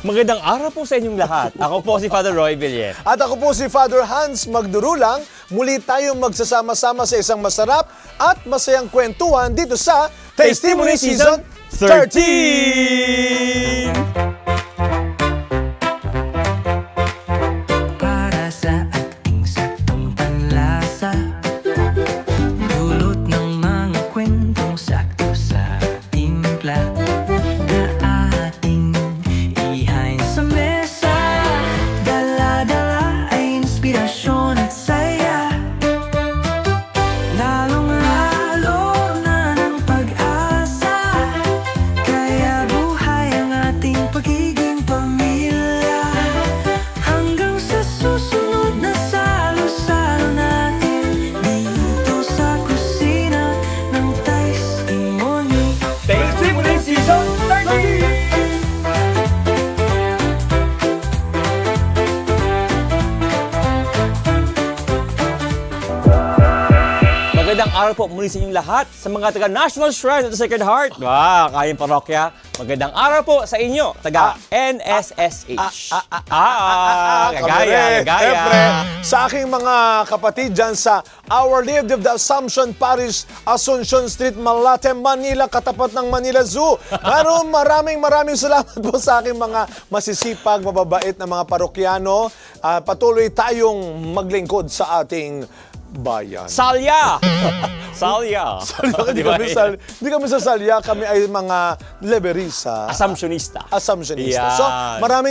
Magandang araw po sa inyong lahat. Ako po si Father Roy Villar. At ako po si Father Hans Magdurulang. Muli tayong magsasama-sama sa isang masarap at masayang kwentuhan dito sa Testimony Season 13! Para sa ating saktong panlasa, dulot ng mga kwentong sakto sa timpla na ating ihain sa mesa. Dala-dala ay inspirasyon at saya, lalong-lalo na ng pag-asa. Kaya buhay ang ating pagiging pamilya, hanggang sa susunod na salo-salo natin dito sa kusina ng Testimony. Testimony Season 13! Magandang araw po muli sa inyong lahat sa mga taga National Shrine of the Sacred Heart. Kayang parokya. Magandang araw po sa inyo, taga NSSH. Kagaya. Siyempre, sa aking mga kapatid dyan sa Our Lady of the Assumption Parish, Asuncion Street, Malate, Manila, katapat ng Manila Zoo. Maraming salamat po sa aking mga masisipag, mababait na mga parokyano. Patuloy tayong maglingkod sa ating bayan. Salya! Salya! Hindi kami sa salya, kami ay mga leberisa. Assumptionista. Assumptionista. Yan. So,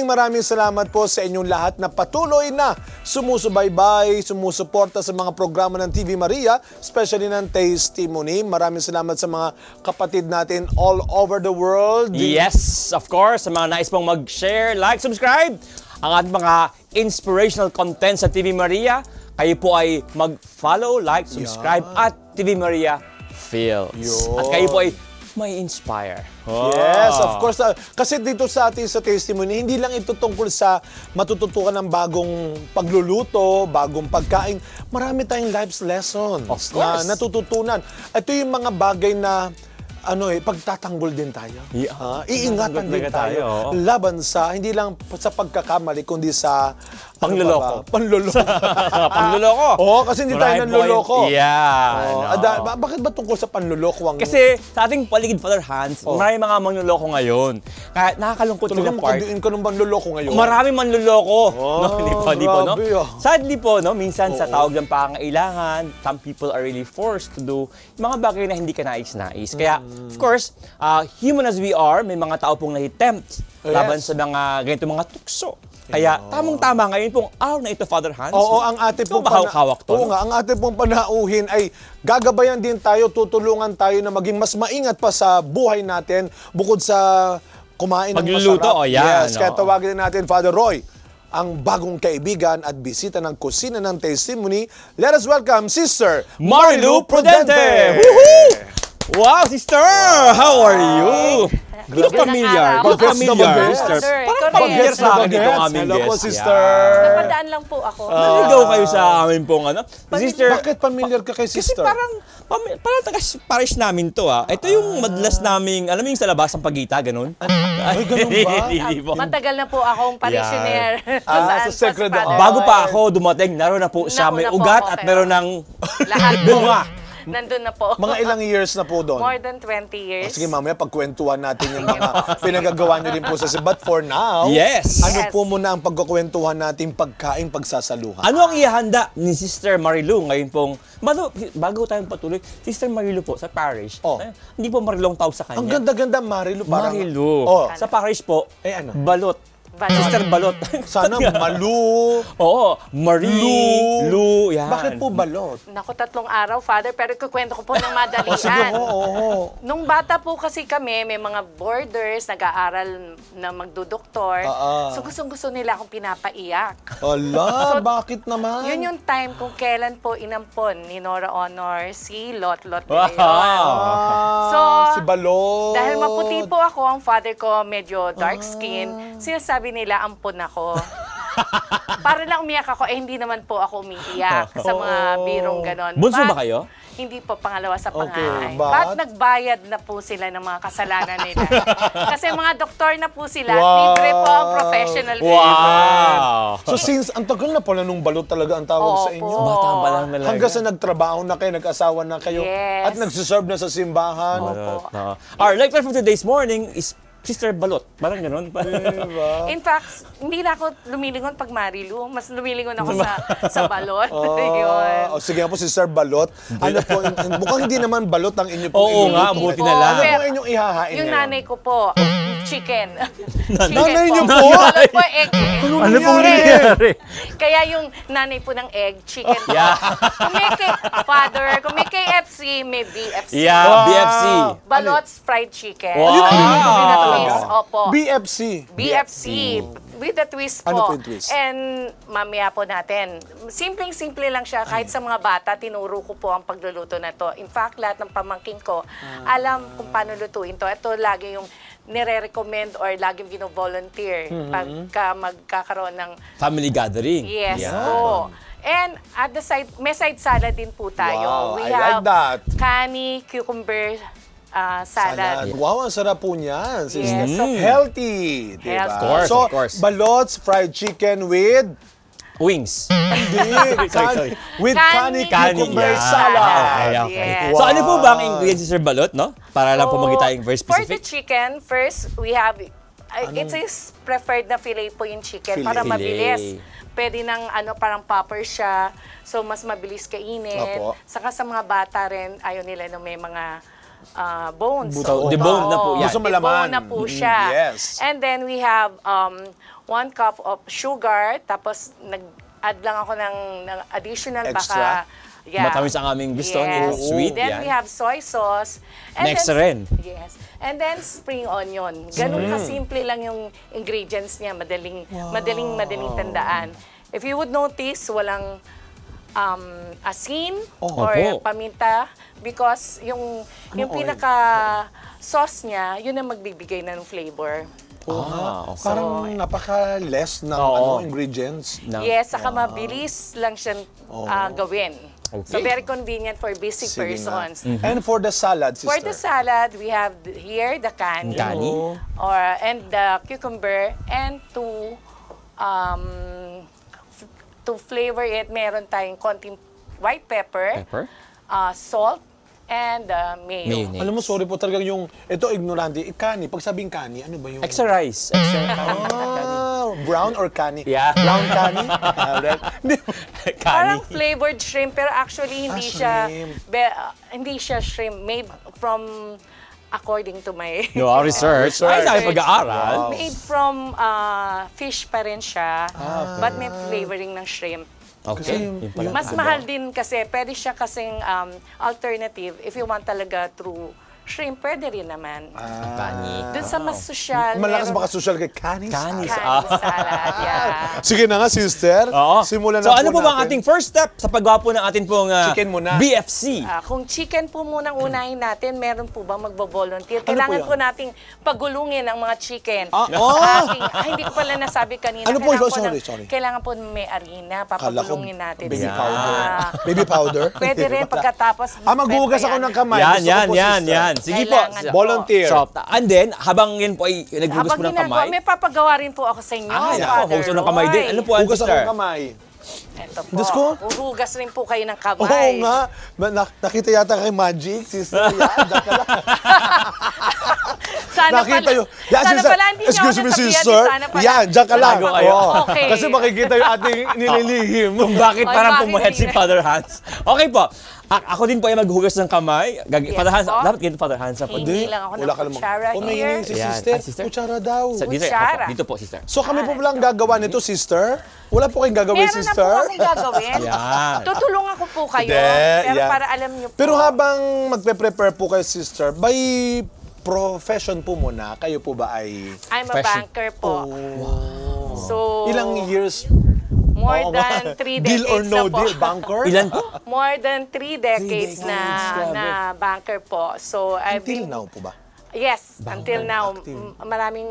maraming salamat po sa inyong lahat na patuloy na sumusubaybay, sumusuporta sa mga programa ng TV Maria, especially ng Testimony. Maraming salamat sa mga kapatid natin all over the world. Yes, of course. Sa mga nais pong mag-share, like, subscribe, ang ating mga inspirational content sa TV Maria, kayo po ay mag-follow, like, subscribe at TV Maria Feels. At kayo po ay may inspire. Yes, of course. Kasi dito sa ating sa Testimony, hindi lang ito tungkol sa matututukan ng bagong pagluluto, bagong pagkain. Marami tayong life lessons na natututunan. Ito yung mga bagay na pagtatanggol din tayo. Iingatan din tayo. Laban sa, hindi lang sa pagkakamali, kundi sa pangloloko. Panloloko. Oo, kasi hindi tayo nanloloko. Bakit ba tungkol sa panloloko? Kasi sa ating paligid, Father Hans, maraming mga manloloko ngayon. Kaya nakakalungkot sila part. Talagang ka ng manloloko ngayon? Maraming manloloko. Hindi po, no? Sadly po, no? Minsan sa tawag ng pangangailangan, some people are really forced to do mga bagay na hindi ka nais-nais. Kaya, of course, human as we are, may mga tao pong nahitempt laban sa mga ganito mga tukso. Kaya tamang-tama ngayon pong araw na ito, Father Hans. Oo, ang ating pong ang ating pong panauhin ay gagabayan din tayo, tutulungan tayo na maging mas maingat pa sa buhay natin bukod sa kumain ng masarap. Yes, kaya tawagin natin Father Roy, ang bagong kaibigan at bisita ng kusina ng Testimony. Let us welcome Sister Marilu Prudente! Woohoo! Wow, sister! How are you? Hindi ko familiar. Sister. Parang familiar sa akin itong aming guest. Hello po, sister. Napadaan lang po ako. Naligaw kayo sa amin pong Sister. Bakit familiar ka kay sister? Kasi parang taga-parish namin to Ito yung madalas naming, alam mo yung sa labas ng Pagita, ganun? Ay, ganun ba? Matagal na po akong parishioner. Sa Sacred Heart. Bago pa ako dumating, naroon na po siya. May ugat at meron ng bunga. Nandun na po. Mga ilang years na po doon? More than 20 years. Sige, mamaya pagkwentuhan natin yung mga pinagagawa nyo din po sa But for now, ano po muna ang pagkakwentuhan natin pagkain, pagsasaluhan? Ano ang ihanda ni Sister Marilu ngayon pong, bago tayong patuloy, Sister Marilu po sa parish, hindi po Marilong tawag sa kanya. Ang ganda-ganda, Marilu. Marilu. Sa parish po, balot. Sister Balot. Sana Malu. Oo, Marie, Lu, yan. Bakit po balot? Naku, 3 araw, Father, pero kukwento ko po ng madalian. Sige, Nung bata po kasi kami, may mga boarders, nag-aaral na magdudoktor. So gusto nila akong pinapaiyak. Ala, bakit naman? Yun yung time kung kailan po inampon ni Nora Honor si Lot Leon. So, si Balot. Dahil maputi po ako, ang father ko medyo dark skin, sinasabi nila ampon ako. Para lang umiyak ako, hindi naman po ako umiiyak sa mga birong ganon. Bunso But ba kayo? Hindi po, pangalawa sa Okay, panganay. but- But nagbayad na po sila ng mga kasalanan nila. Kasi mga doktor na po sila, Wow. libre po ang professional treatment. Wow! So since ang tagal na pala nung balot talaga ang tawag sa Opo. inyo. Bata pa lang talaga. Hanggang sa nagtrabaho na kayo, nag-asawa na kayo, Yes. at nagsiserve na sa simbahan. Opo. Our lecture for today's morning is Sister Balot. Parang ganun. Diba? In fact, hindi na ako lumilingon pag Marilu. Mas lumilingon ako sa balot. Yun. O sige nga po, Sister Balot. Ano po, mukhang hindi naman balot ang inyo pong Oo nga, iluluto. buti na lang. Ano po ang inyong ihahain Yung ngayon? nanay ko po, chicken. Nanay niyo po? Balot po, egg. Ano pong nangyari? nangyari? Kaya yung nanay po ng egg, chicken po. Yeah. Kung may father, kung may KFC, may BFC. Yeah, Wow. BFC. Balots fried chicken. Wow. Talaga? Yes, opo. BFC. BFC. With a twist po. Ano po yung twist? And mamaya po natin. Simpleng-simple lang siya. Kahit sa mga bata, tinuro ko po ang pagluluto na to. In fact, lahat ng pamangkin ko, alam kung paano lutuin to. Ito lagi yung nire-recommend or laging gino-volunteer pagka magkakaroon ng Family gathering. yes Yeah. po. And at the side, may side salad din po tayo. Wow, I like that. Kani, cucumber, salad. Wow, ang sarap po niyan. Sister. Yes. So, Healthy. Diba? Healthy. Of course, So, of course. balots, fried chicken with... Wings. Hindi, Sorry. with Kani, cucumber yeah. salad. Okay, okay. Yes. So ano po ba ang ingredients, Sister Balot, no? Para lang po So, maging tayong very For the specific. chicken, first we have, it's his preferred na fillet po yung chicken para Fillet. mabilis. Pwede ng parang popper siya, so mas mabilis kainin. Opo. Saka sa mga bata rin, ayaw nila na may mga bones. Buto. Deboned na po yan. Gusto malaman. Deboned na po siya. Yes. And then we have 1 cup of sugar, tapos nag-add lang ako ng additional Extra? baka yeah. Matamis ang aming gusto, Yes. sweet. Then yan. we have soy sauce. Next then, rin. Yes. And then spring onion. Ganun kasimple lang yung ingredients niya. Madaling tandaan. If you would notice, walang asin or Opo. paminta because yung pinaka sauce niya, yun ang magbibigay ng flavor. Okay. Parang napaka-less ng Oo. ingredients. No. Yes, saka mabilis lang siyang gawin. So Okay. very convenient for busy Sige nga. persons. And for the salad, sister? For the salad, we have here the kani, Kani? and the cucumber, and to flavor it, meron tayong konting white pepper, salt, and mayo. Mayonnaise. Alam mo, sorry po talagang yung, ito ignorante, kani, pag sabing kani, ano ba yung... Extra rice. Extra Brown or kani? Yeah. Brown kani? Hindi. Parang Kani. flavored shrimp, pero actually hindi shrimp. hindi siya shrimp, made from, according to my... No, our research. Ay, sa aking pag-aaral. Made from fish pa rin siya, but may flavoring ng shrimp. Okay. Yun pala. Mas mahal din kasi, pwede siya kasing alternative if you want talaga true shrimp, pwede rin naman. Kani. Doon sa mas social, Malakas meron baka social kay kani. Kani. kani salad, yeah. Sige na nga, sister. Oo. Simulan na So po ano po ba ang natin. ating first step sa paggawa po ng ating pong Chicken muna. BFC? Kung chicken po munang unahin natin, meron po bang magbo-volunteer? Ano po Kailangan yan? po nating pagulungin ang mga chicken. Hindi ko pala nasabi kanina. Ano po? Kailangan Sorry. Kailangan po may arena, Kala ko papagulungin natin. baby sila. powder. Baby powder? Pwede rin pagkatapos. Maghuhugas ako ng kamay. Yan, Gusto ko yan, po, yan, sister. yan. Sige po. Kailangan. Volunteer. So, and then, habang yun po ay naghugas Habang po ng ginagawa, kamay. may papagawa rin po ako sa inyo, Ay, Father ako, hugas ng kamay din. Roy. Ano po, ang Hugas ako sister? ng kamay. Ito po. Diyos ko. Uhugas rin po kayo ng Oo kamay. nga. Nakita yata kay Magic, sister. Yan, daka lang. Sana Nakita pala, yun. Yan, sana sister. pala hindi niyo Excuse ako me, nasabihan, sister. sana pala. Yan, dyan ka lang. Bago kayo. Oo. Okay. Kasi makikita yung ating nililihim. Kung bakit Ay, parang bakit pumuhet si hindi? Father Hans. Okay po. Ako din po ay maghuhugas ng kamay. Yes Father Hans, po. dapat ganito Father Hans na po. Hingi lang ako ng Wala ka namang. kutsara May here. hingin si Yan. sister. Ay, sister. Kutsara daw. Dito, Kutsara. dito po, sister. So kami po lang gagawa nito, sister? Wala po kayong gagawin, Meron na po sister? akong gagawin. Yan. Tutulungan ko po kayo. Hindi, Pero yan. para alam niyo po. Pero habang magpe-prepare po kayo, sister, by profession po muna, kayo po ba ay I'm a Fashion. banker po. So, ilang years? more Oo nga. than 3 decades Deal or no na po. deal, banker? Ilan po? More than 3 decades decades, grabe. na banker po. So, I've Until been, now po ba? Yes, until now, active.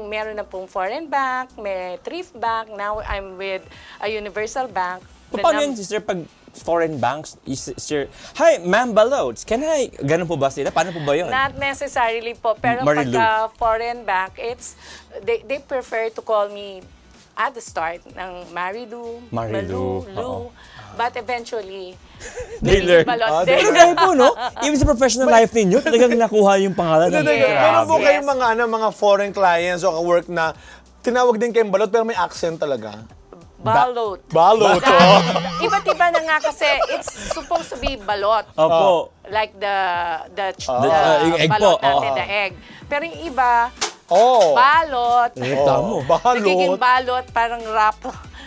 meron na pong foreign bank, may thrift bank. Now I'm with a universal bank. The Paano yun, sister, pag foreign banks, sir, hi, ma'am Balots, can I, ganun po ba sila? Paano po ba yun? Not necessarily po, pero Marilu. pagka foreign bank, they prefer to call me at the start ng Marilu, Marilu, Malu, Lu. But eventually, They learn. balot Pero din. ganun po, no? Even sa professional life ninyo, talagang nakuha yung pangalan ng Meron po Yes. kayong mga foreign clients o ka-work na tinawag din kayong balot pero may accent talaga. Balot. Balot. Iba't iba na nga kasi it's supposed to be balot. Opo. Like the yung egg balot po, natin, the egg. Pero yung iba, Oh. balot. Tamo. Nagiging Balot. balot, parang rap.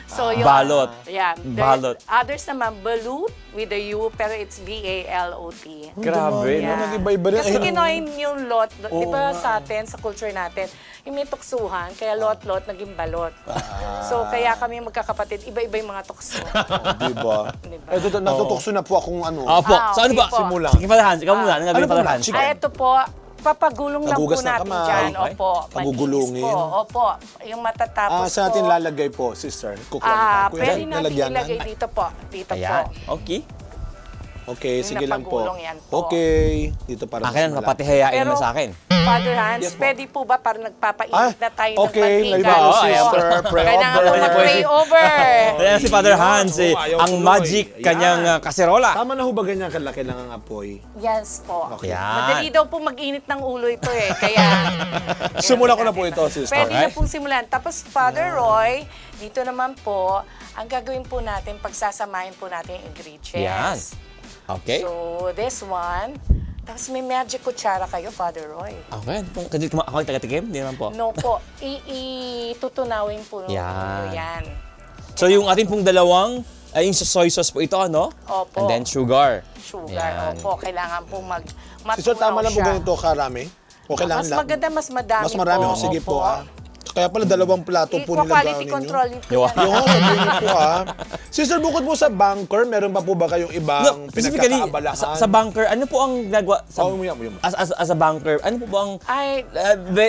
So yung, Balot. Yeah. Balot. Others naman, balut with a U, pero it's B-A-L-O-T. Grabe, no? Yeah. Nag-iba-iba rin. Kasi Ayun. kinoin yung lot, di ba sa atin, sa culture natin, yung may tuksuhan, kaya lot-lot naging balot. So kaya kami magkakapatid, iba-iba yung mga tukso. Diba? Diba? Ito, natutukso na po akong ano. Opo. So ano okay ba? po. Simula. Sige, Father Hans, ikaw muna. Anong gagawin, Ano po Father ba? Hans? Chicken. Ito po, papagulong lang po Nagugas ng natin kamay. dyan. Okay. Opo. Pagugulungin. malinis po. Opo. Yung matatapos Saan natin po. lalagay po, sister? Kukuha Pwede natin ilagay dito po. Dito Ayan. po. Okay. Okay, Yung sige lang po. napagulong yan po. Okay. Dito para Akin, mas malapit. papatihayain Pero, mo sa akin. Father Hans, Yes po. pwede po ba para nagpapainit na tayo okay, ng naliba mantika? ko, Oo, sister. Pray Kailangan over. po mag-pray over. Ayan si Father Hans, ayaw ang tuloy. magic Ayan. kanyang kaserola. Tama na ho ba ganyan kalaki lang ang apoy? Yes po. Yan. Madali daw po mag-init ng ulo ito eh. Kaya Simula ko na po ito, sister. pwede na Alright. pong simulan. Tapos Father Roy, dito naman po, ang gagawin po natin, pagsasamahin po natin yung ingredients. Yan. Okay. So, this one. Tapos may magic kutsara kayo, Father Roy. Okay. Kasi ako yung taga-tikim? Hindi naman po. No po, tutunawin po Yan. yan. So yung ating pong dalawang, ay yung soy sauce po ito, ano? Opo. And then sugar. Sugar, Yan. opo. Kailangan po matunaw Sister, tama lang po siya. ganito karami? O kailangan Mas lang? maganda, mas madami Mas marami po. po. Sige po, Opo. Kaya pala dalawang plato po nilagaw Quality ninyo. control ko Yo. yan. Yung sabihin niyo po Sister, bukod po sa bunker, meron pa po ba kayong ibang Specifically, pinagkakaabalahan? sa bunker, ano po ang nagawa? Oh, yun. As a bunker, ano po ba ang... Ay,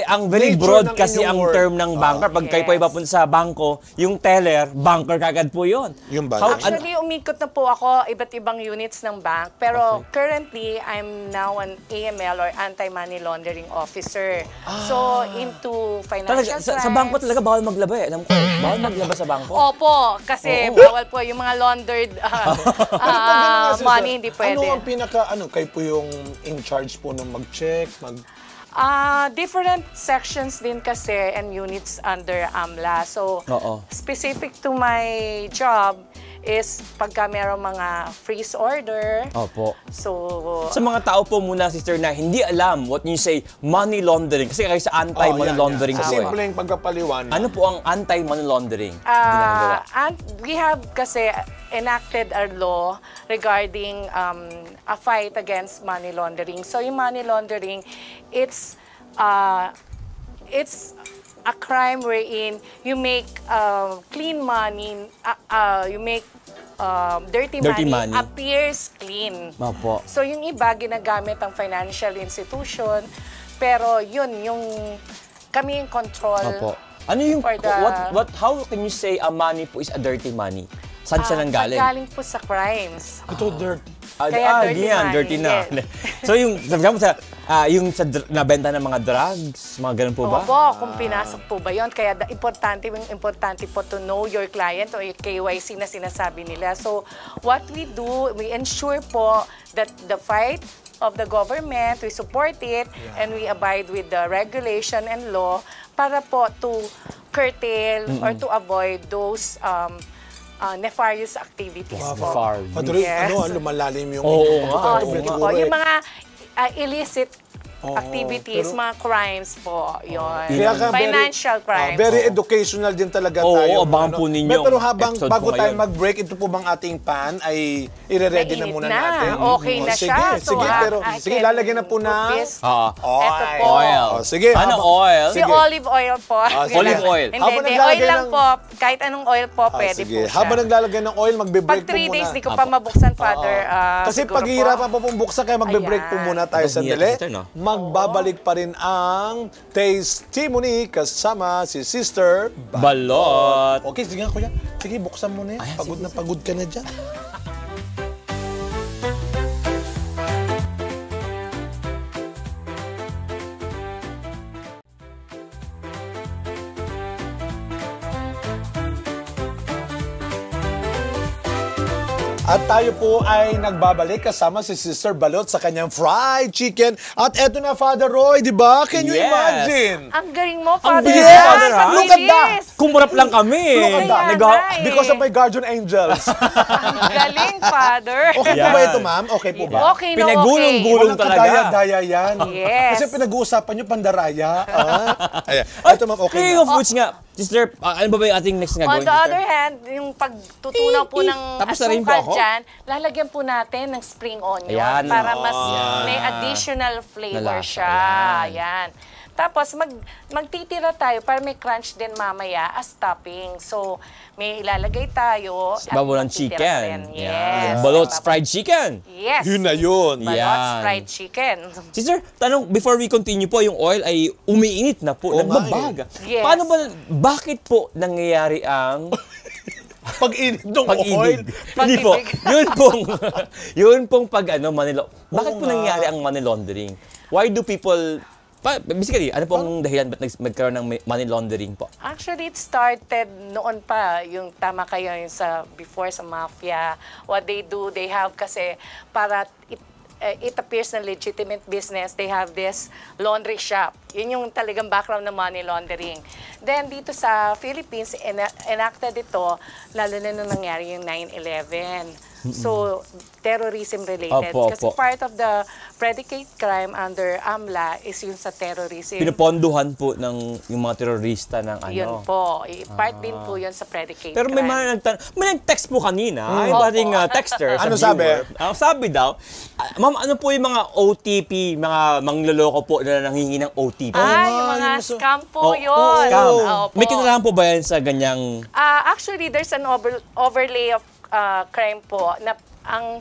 ang very Nature broad ng kasi inyong ang work. term ng bunker. Pag kayo po Yes. ipapunta sa bangko, yung teller, bunker kagad po yun. Yung ba? actually, umikot na po ako iba't ibang units ng bank. Pero currently, I'm now an AML or Anti-Money Laundering Officer. So, into financial Talaga, sa bangko talaga bawal maglaba eh. Alam ko eh. Bawal maglaba sa bangko. Opo, kasi Oo. bawal po yung mga laundered Pag ganun nga, sister, money, hindi pwede. Ano ang kayo po yung in charge po ng mag-check, Different sections din kasi and units under AMLA. So, Oo. specific to my job is pagka merong mga freeze order. Opo. So, Sa mga tao po muna, sister, na hindi alam what you say money laundering. Kasi kayo sa anti-money laundering Sa po eh. simpleng pagkapaliwan. Ano po ang anti-money laundering ginagawa? and we have kasi enacted our law regarding a fight against money laundering. So yung money laundering, it's a crime wherein you make clean money, you make dirty money appears clean. Opo. So yung iba ginagamit ang financial institution, pero yun yung kami yung control. Opo. Ano yung, For the- how can you say a money po is a dirty money? Saan siya nanggaling? Galing po sa crimes. Ito, dirt. Kaya dirty yan, money, dirty na. yes. So yung, sabi mo sa, yung sa nabenta ng mga drugs, mga ganun po ba? Opo, kung pinasok po ba yun. Kaya importante po to know your client o yung KYC na sinasabi nila. So, what we do, we ensure po that the fight of the government, we support it, and we abide with the regulation and law para po to curtail or to avoid those nefarious activities po. Nefarious. Padre, Yes. lumalalim yung... Oo nga. Sige po. Yung mga illicit activities, mga crimes po, yun. Kaya ka Financial crimes. very educational din talaga Oo, tayo. abangan po ninyo Pero ang habang episode bago po tayo ngayon. mag-break, ito po bang ating pan ay ire-ready na Mainit muna na. natin? Okay na Sige, siya. So, sige, pero I sige, can lalagyan na po put na this. Oo. Ito po. Oil. Sige. Ano oil? Si olive oil po. sige. Olive oil. Hindi, Habang hindi. naglalagay Oil lang ng- po. Kahit anong oil po, pwede Sige. po siya. Habang naglalagay ng oil, magbe-break Pag po 3 muna. days, di ko pa mabuksan, Father. Kasi siguro paghihirapan po. pa pong buksan, kaya magbe-break po Ayan. muna tayo Ito, sandali. sister, no? Magbabalik pa rin ang Testimony kasama si Sister Balot. Okay, sige nga kuya. Sige, buksan mo na yan. Pagod na pagod ka na dyan. At tayo po ay nagbabalik kasama si Sister Balot sa kanyang fried chicken. At eto na, Father Roy, di ba? Can you Yes. imagine? Ang galing mo, Ang Father. bilis, Yes! Father, ha? Ang Look at that! bilis. Kumurap lang kami. Look at that. Kaya Because of my guardian angels. Ang galing, Father. Okay po Yan. ba ito, ma'am? Okay po ba? Okay na Pinagulong-gulong. Walang talaga. kadaya-daya yan. Yes. Kasi pinag-uusapan nyo pandaraya. Ayan. Ito, ma'am, okay Speaking na. of which nga, sister, ano ba yung ating next na On gawin, the sister? other hand, yung pagtutunaw po ng Tapos na rin po asukal ako. dyan, lalagyan po natin ng spring onion Ayan. para mas Ayan. may additional flavor Na lasa, siya. ayan. Ayan. Tapos magtitira tayo para may crunch din mamaya as topping. So, may ilalagay tayo at Babo ng magtitira chicken. rin. Yes. Balot's fried chicken. Yes. Yun na yun. Balot's Yan. fried chicken. Sister, tanong, before we continue po, yung oil ay umiinit na po, Oo nagbabaga. Yes. Paano ba, bakit po nangyayari ang Pag-init ng oil. pag-ibig? Hindi po. Yun pong pag money bakit po nga. nangyayari ang money laundering? Why do people, basically, ano pong dahilan ba't magkaroon ng money laundering po? Actually, it started noon pa, yung tama kayo yung before sa mafia. What they do, they have kasi para it appears na legitimate business, they have this laundry shop. Yun yung talagang background ng money laundering. Then dito sa Philippines, enacted ito, lalo na nung nangyari yung 9/11. So, terrorism related. Opo, Kasi opo. part of the predicate crime under AMLA is yung sa terrorism. Pinuponduhan po ng yung mga terorista ng ano. Yun po. Part din po yun sa predicate Pero may crime. mga may nag-text po kanina, ay Opo. bating texter. Ano sa sabi? viewer. Sabi daw, ma'am, ano po yung mga OTP, mga mangloloko po na nanghingi ng OTP? Ay, yung mga yun so- scam po yun. Scam. Opo. May kinalaman po ba yan sa ganyang... Actually, there's an overlay of crime po na ang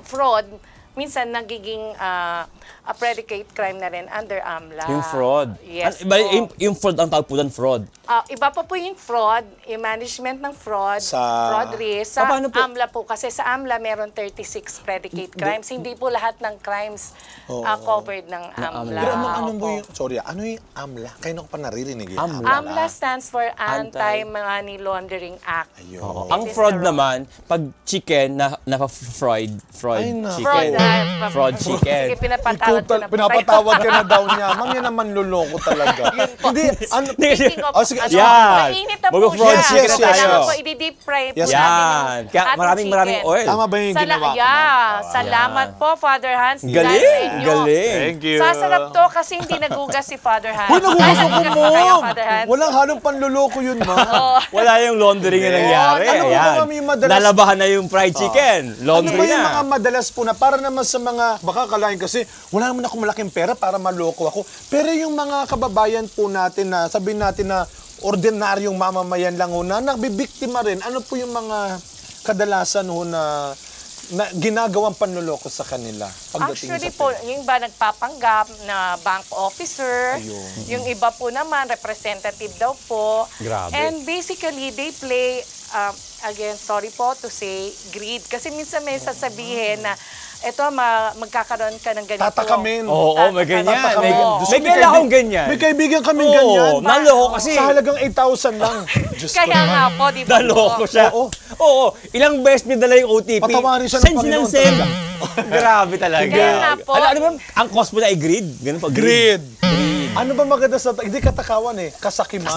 fraud minsan nagiging a predicate crime na rin under AMLA. Yung fraud. Yes. Iba, po. yung fraud ang tawag po doon, fraud. Iba pa po yung fraud, yung management ng fraud, fraud risk. Sa Paano po? AMLA po, kasi sa AMLA meron 36 predicate crimes. Hindi po lahat ng crimes covered ng AMLA. Pero ano Opo. mo yung, sorry, ano yung AMLA? Kaya ko pa naririnig yung AMLA. AMLA stands for Anti-Money Laundering Act. Ayun. Ang fraud naman, pag chicken na naka-fried Ay, naku. chicken. Fraud chicken. Sige, pinapatawad ko na po Pinapatawad ka na daw niya. Ma'am, yan naman luloko talaga. Hindi, ano, Speaking of, Oh, sige, yan. mainit na po Mag-fraud siya. chicken So, tayo. kailangan po i-deep fry po Yes, natin Yan. yung Kaya ating maraming chicken. oil. tama ba yung ginawa ko, ma'am? Yeah. Salamat po, Father Hans. Dahil sa Galing, inyo. galing. Thank you. Sasarap to kasi hindi nagugas si Father Hans. Uy, nagugas ako, Nagugas ba kayo, ma'am. Father Hans? Walang halong panluloko yun, ma'am. Wala yung laundering na nangyari. Ano ba, Ayan. ma'am, yung madalas- Lalabahan na yung fried chicken. Ano Laundry ba yung na. mga madalas po na para naman sa mga baka kalahin kasi wala naman ako malaking pera para maloko ako. Pero yung mga kababayan po natin na sabihin natin na ordinaryong mamamayan lang ho na nabibiktima rin. Ano po yung mga kadalasan ho na ginagawang panloloko sa kanila pagdating Actually sa po, yung iba nagpapanggap na bank officer, yung iba po naman representative daw po. Grabe. And basically, they play, again, sorry po to say, greed. Kasi minsan may sasabihin na, eto, magkakaroon ka ng ganito. Tatakamin. Oo, may ganyan. Tatakamin. May Diyos ko, kilala akong ganyan. May kaibigan kaming Oo, ganyan. naloko kasi. Sa halagang 8,000 lang. Diyos ko Kaya naman. nga po, di ba Naloko po? siya. Oo. Oo. Ilang beses niya dala yung OTP. Patawarin siya ng Send Panginoon send. talaga. Grabe talaga. Kaya nga po. Ano ba? Ang cost mo na ay greed? Ganun pa, Greed. Ano ba maganda sa... Hindi katakawan eh. Kasakiman.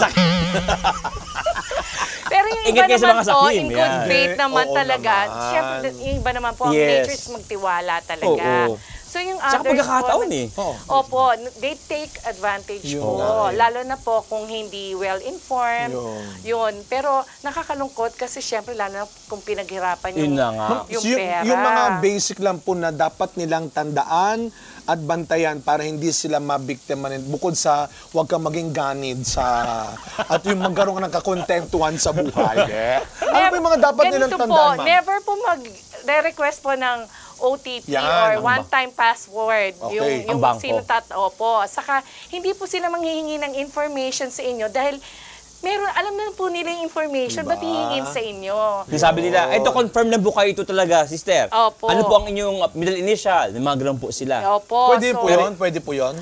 Pero yung iba Ingat kayo sa naman mga po, sakim, in good yan. faith naman Oo talaga. naman. Siyempre, yung iba naman po, ang Yes. nature is magtiwala talaga. Oo. So So yung Tsaka others pagkakataon po, eh. Opo, they take advantage Yun po. nga eh. Lalo na po kung hindi well-informed. Yun. Pero nakakalungkot kasi syempre lalo na kung pinaghirapan Yun na nga. yung So, pera. yung mga basic lang po na dapat nilang tandaan at bantayan para hindi sila mabiktima bukod sa huwag kang maging ganid at yung magkaroon ka ng kakontentuhan sa buhay. Ano po yung mga dapat nilang Ganito tandaan, po, ma'am? never po mag-request po ng OTP Yan, or ang one-time password. Okay. Ang Yung bangko. opo. Saka, hindi po sila manghihingi ng information sa inyo dahil alam na po nila yung information, ba't hihingin sa inyo? Sabi nila, ito confirm na buka ito talaga, sister. Opo. Ano po ang inyong middle initial? Mga ganun po sila. Opo. Pwede po yun? Pwede po yun?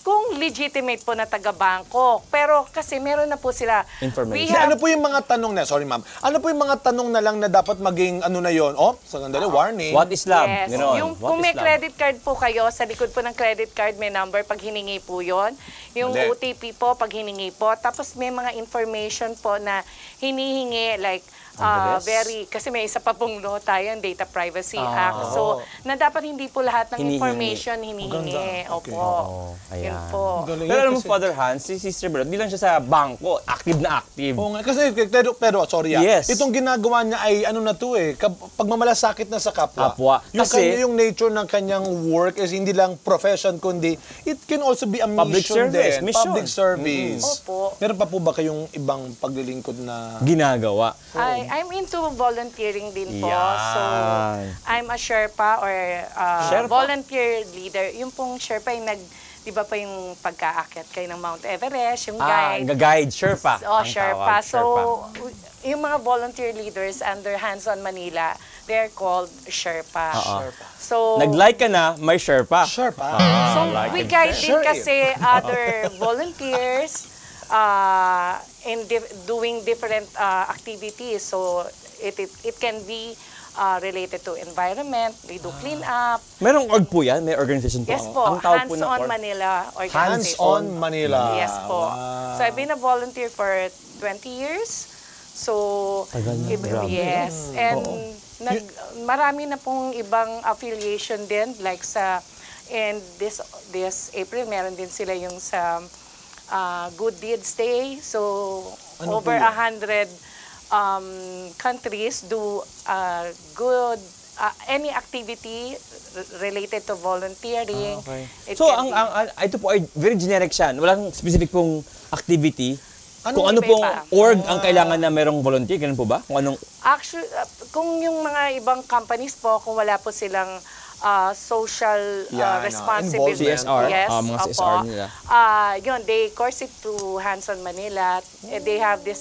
Kung legitimate po na taga-bangko. Pero kasi meron na po sila. Information. We have, Ano po yung mga tanong na, sorry ma'am, ano po yung mga tanong na lang na dapat maging ano na yun? Sandali, warning. What is love? yes. Ganon. Yung, What kung is may love? credit card po kayo, sa likod po ng credit card may number pag hiningi po yon. Yung Mali. OTP po pag hiningi po. Tapos may mga information po na hinihingi like kasi may isa pa pong law tayo, yung Data Privacy Act. So, na dapat hindi po lahat ng Hinihingi. information hinihingi. Maganda. Okay. Opo. Ayan. Yun po. Galing Pero yan alam mo, kasi- Father Hans, si Sister Bernard, di lang siya sa bangko, active na active. Oo nga, kasi pero sorry Yes. itong ginagawa niya ay ano na to pagmamalasakit na sa kapwa. Yung, Kasi- yung nature ng kanyang work is hindi lang profession, kundi it can also be a Public mission service, din. mission. Public service. Opo. Meron pa po ba kayong ibang paglilingkod na... Ginagawa. I'm into volunteering din po. Yan. So, I'm a Sherpa or Sherpa? volunteer leader. Yung pong Sherpa yung di ba pa yung pagkaakyat kayo ng Mount Everest, yung guide. Guide, Sherpa. Oh, ang Sherpa. tawag, So, yung mga volunteer leaders under Hands on Manila, they're called Sherpa. So, Nag-like ka na, may Sherpa. Sure pa. so like we it. guide din Sure. kasi other volunteers in doing different activities. So it can be related to environment. We do clean up. Merong org po yan? May organization po? Yes po, Ang tawag Hands po ng on org? Manila Hands organization. on Manila. Yes po. Wow. So I've been a volunteer for 20 years. So, Tagal na, grabe. yes. And marami na pong ibang affiliation din. Like this April, meron din sila yung sa Good Deeds Day. So, Ano over po yun? 100 countries do good any activity related to volunteering. It So, can be- ito po ay very generic siya. Walang specific pong activity. Ano Kung ano iba pong pa? org ang kailangan na merong volunteer, ganun po ba? Kung anong Actually, kung yung mga ibang companies po, kung wala po silang social Yeah, responsibility. CSR, Yes, mga opo. CSR nila. Yun, they course it to Hands on Manila. They have this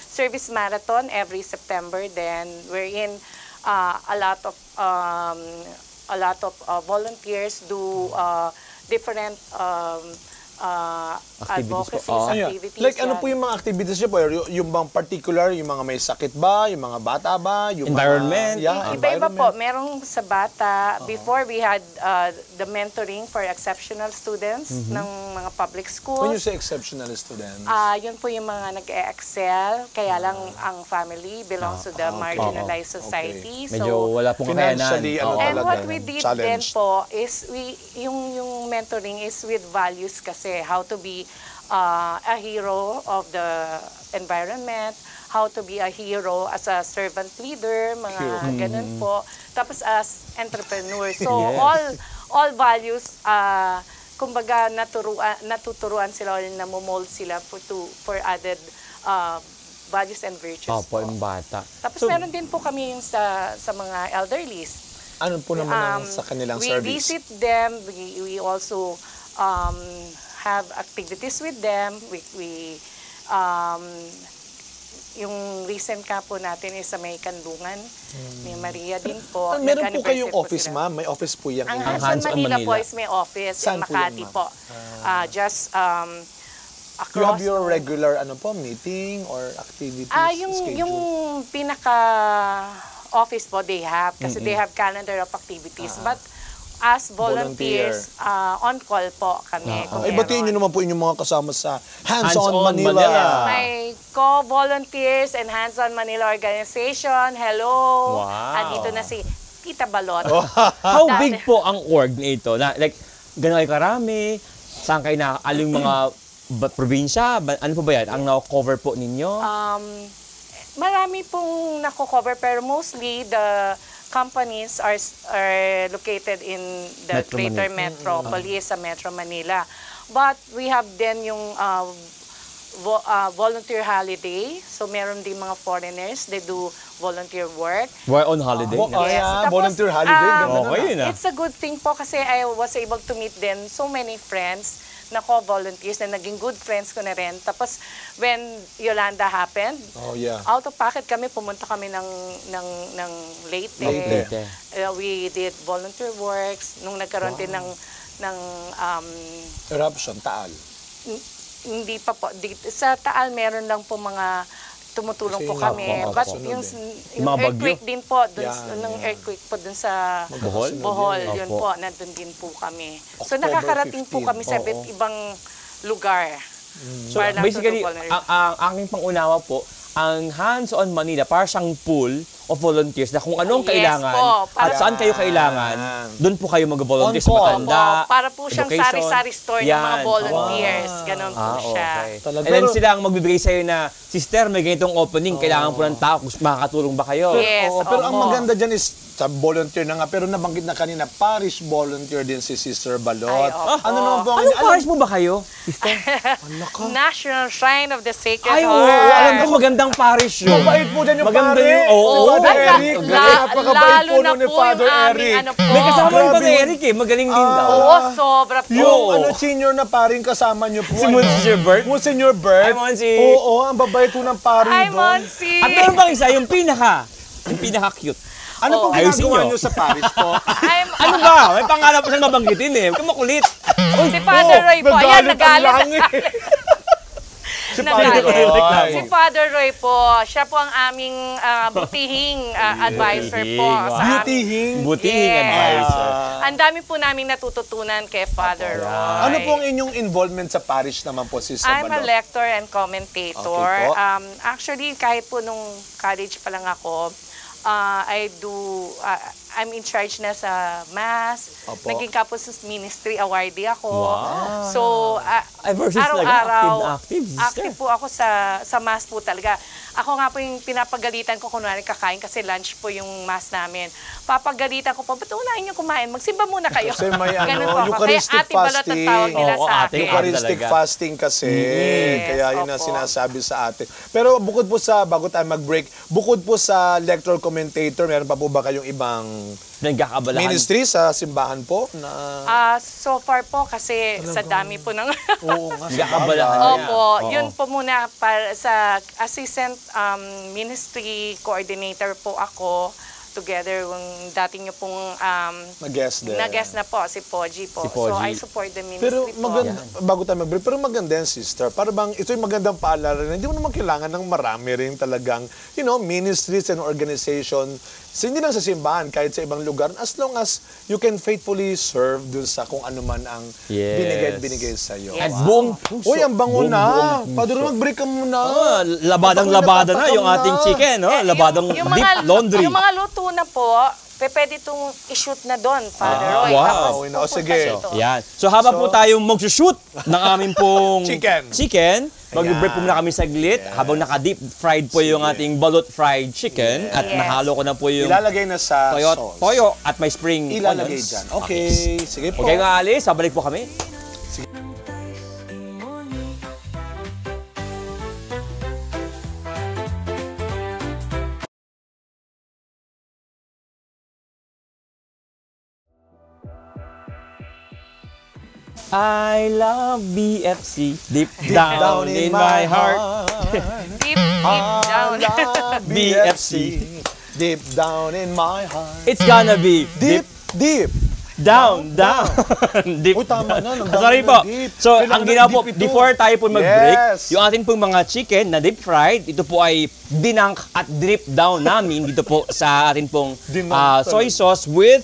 service marathon every September. Then we're in a lot of volunteers do different Activities advocacy po. Ayan. activities. Like ano yan. po yung mga activities niyo po? Yung bang particular, yung mga may sakit ba, yung mga bata ba, yung Environment. Mga, Iba-iba environment. po. Merong sa bata. Before, we had the mentoring for exceptional students ng mga public When you schools. say exceptional students, Yun po yung mga nag-excel. Kaya lang ang family belongs to the marginalized society. medyo wala pong kakayanan. Financially, ano Oo. And talaga, what we did then challenged. po is yung mentoring is with values kasi how to be a hero of the environment, how to be a hero as a servant leader, mga ganun po. Tapos as entrepreneur. So all values kumbaga natuturuan sila or namomold sila for added values and virtues Opo, po. yung bata. Tapos meron din po kami yung sa mga elderlies. ano po naman ang sa kanilang we service? visit them. We also have activities with them. We yung recent ka po natin is sa may Kandungan ni Maria din po. Meron po Nag-anniversary kayong po office, sila. ma'am? May office po yan. Ang Ang Hands on Hands on Manila po Manila. is may office Saan in po yan, Makati ma'am? po. Just You across. have your regular meeting or activities yung schedule? pinaka office po they have kasi they have calendar of activities. But as volunteers, on call po kami. kung Ay, batiin nyo meron. naman po inyong mga kasama sa Hands Hands on on Manila. Manila. May co-volunteers and Hands on Manila organization. Hello. Wow. Andito na si Tita Balot. How big po ang org nito? Like, gano'n kayo karami? Saan kayo na, aling mga probinsya? Ano po ba yan? Ang na-cover po ninyo? Marami pong nako-cover pero mostly the companies are located in the Metro Greater Metropolis sa Metro Manila. But we have then yung volunteer holiday. So meron din mga foreigners, they do volunteer work. We're on holiday. Yes. Tapos, volunteer holiday. Okay yun It's a good thing po kasi I was able to meet then so many friends na co-volunteers na naging good friends ko na rin. Tapos, when Yolanda happened, out of pocket kami, pumunta kami ng Leyte. Leyte. We did volunteer works. Nung nagkaroon din ng Eruption, Taal. hindi pa po. Sa Taal, meron lang po mga tumutulong po kami. But yung mga earthquake din po, ng earthquake po dun sa Bohol, yun po, nandun din po kami. So nakakarating po kami sa iba't ibang lugar. So basically, ang aking pangunawa po, ang Hands-on Manila, para siyang pool of volunteers na kung anong kailangan at saan kayo kailangan, doon po kayo mag-volunteers, matanda, para po siyang sari-sari store ng mga volunteers. Ganon po siya. And then sila ang magbibigay sa'yo na, sister, may ganitong opening, kailangan po ng tao, makakatulong ba kayo? Yes, pero ang maganda dyan is, sa volunteer na nga, pero nabanggit na kanina, parish volunteer din si Sister Balot. Ano naman po? Anong parish mo ba kayo, sister? National Shrine of the Sacred Ay, oo, Heart. alam ko magandang parish yun. Mabait po dyan yung Maganda pare. yung, oo. Father Eric. Napakabait po na nun ni po Father yung aming Eric. ano po. May kasama yung Grabe Father yun. Eric eh, magaling din daw. Oo, sobra po. Yung senior na paring kasama niyo po. Si Monsignor Bert? Monsignor Bert. Ay, Monsi. Oo, ang babait po ng paring Ay, doon. Monsi. At meron bang isa, yung pinaka-cute. Ano pong Ayusin ginagawa nyo. niyo sa parish po? Ano ba? May pangalan pa siyang mabanggitin eh. Huwag ka makulit. Si Father Roy po. Ayan, nagalit. Si Father Roy. Si Father Roy po, siya po ang aming butihing advisor po sa amin. Butihing advisor. Ang dami po namin natututunan kay Father Roy. Ano pong inyong involvement sa parish naman po, Sister I'm a Balot? lector and commentator. Okay po. Actually, kahit po nung college pa lang ako, I'm in charge na sa Mass. Opo. Naging Campus Ministry awardee ako. Wow. So, Versus araw-araw, active, active po ako sa Mass po talaga. Ako nga po yung pinapagalitan ko kunwari kakain kasi lunch po yung Mass namin. Papagalitan ko po, ba't unahin niyo kumain? Magsimba muna kayo. Kasi may Ganun po ako. Eucharistic Kaya Ate Balot ang tawag nila fasting. sa Oo, akin. Eucharistic Talaga. fasting kasi. Kaya yun ang opo. sinasabi sa atin. Pero bukod po sa, bago tayo mag-break, bukod po sa lector commentator, meron pa po ba kayong ibang Nagkakabalahan. ministry sa simbahan po? Na... So far po kasi sa dami po ng Oo nga, Nagkakabalahan. Opo, yun po muna para sa assistant ministry coordinator po ako together yung dating niyo pong Nag-guest din. nag-guest na po si Poji po. Si Poji. So I support the ministry Pero po. maganda, bago tayo mag-break, pero maganda yan, sister. Para bang, ito yung magandang paalala na hindi mo naman kailangan ng marami rin talagang, ministries and organization. So, hindi lang sa simbahan, kahit sa ibang lugar, as long as you can faithfully serve dun sa kung ano man ang binigay sa'yo. At buong puso. Uy, ang bango na. Buong Padre, mag-break ka muna. Labadang-labada na yung ating chicken. Labadang yung deep laundry. Yung mga luto na po, pwede itong i-shoot na doon, Father Roy. wow. Tapos O, pupunta sige. dito. Yan. So habang po tayong mag-shoot ng aming pong Chicken. mag-break po muna kami saglit habang naka-deep fried po yung ating balot fried chicken at Yes. nahalo ko na po yung Ilalagay na sa sauce. toyo at may spring Ilalagay onions. dyan. Okay, sige po. Okay nga alis, babalik po kami. I love BFC deep down in my heart. Deep down. BFC, deep down in my heart. It's gonna be Deep. down. Deep. Uy, tama na. Sorry po. So, ang ginawa po, before tayo po mag-break, Yes. yung ating pong mga chicken na deep fried, ito po ay dinunk at drip down namin dito po sa ating pong soy sauce with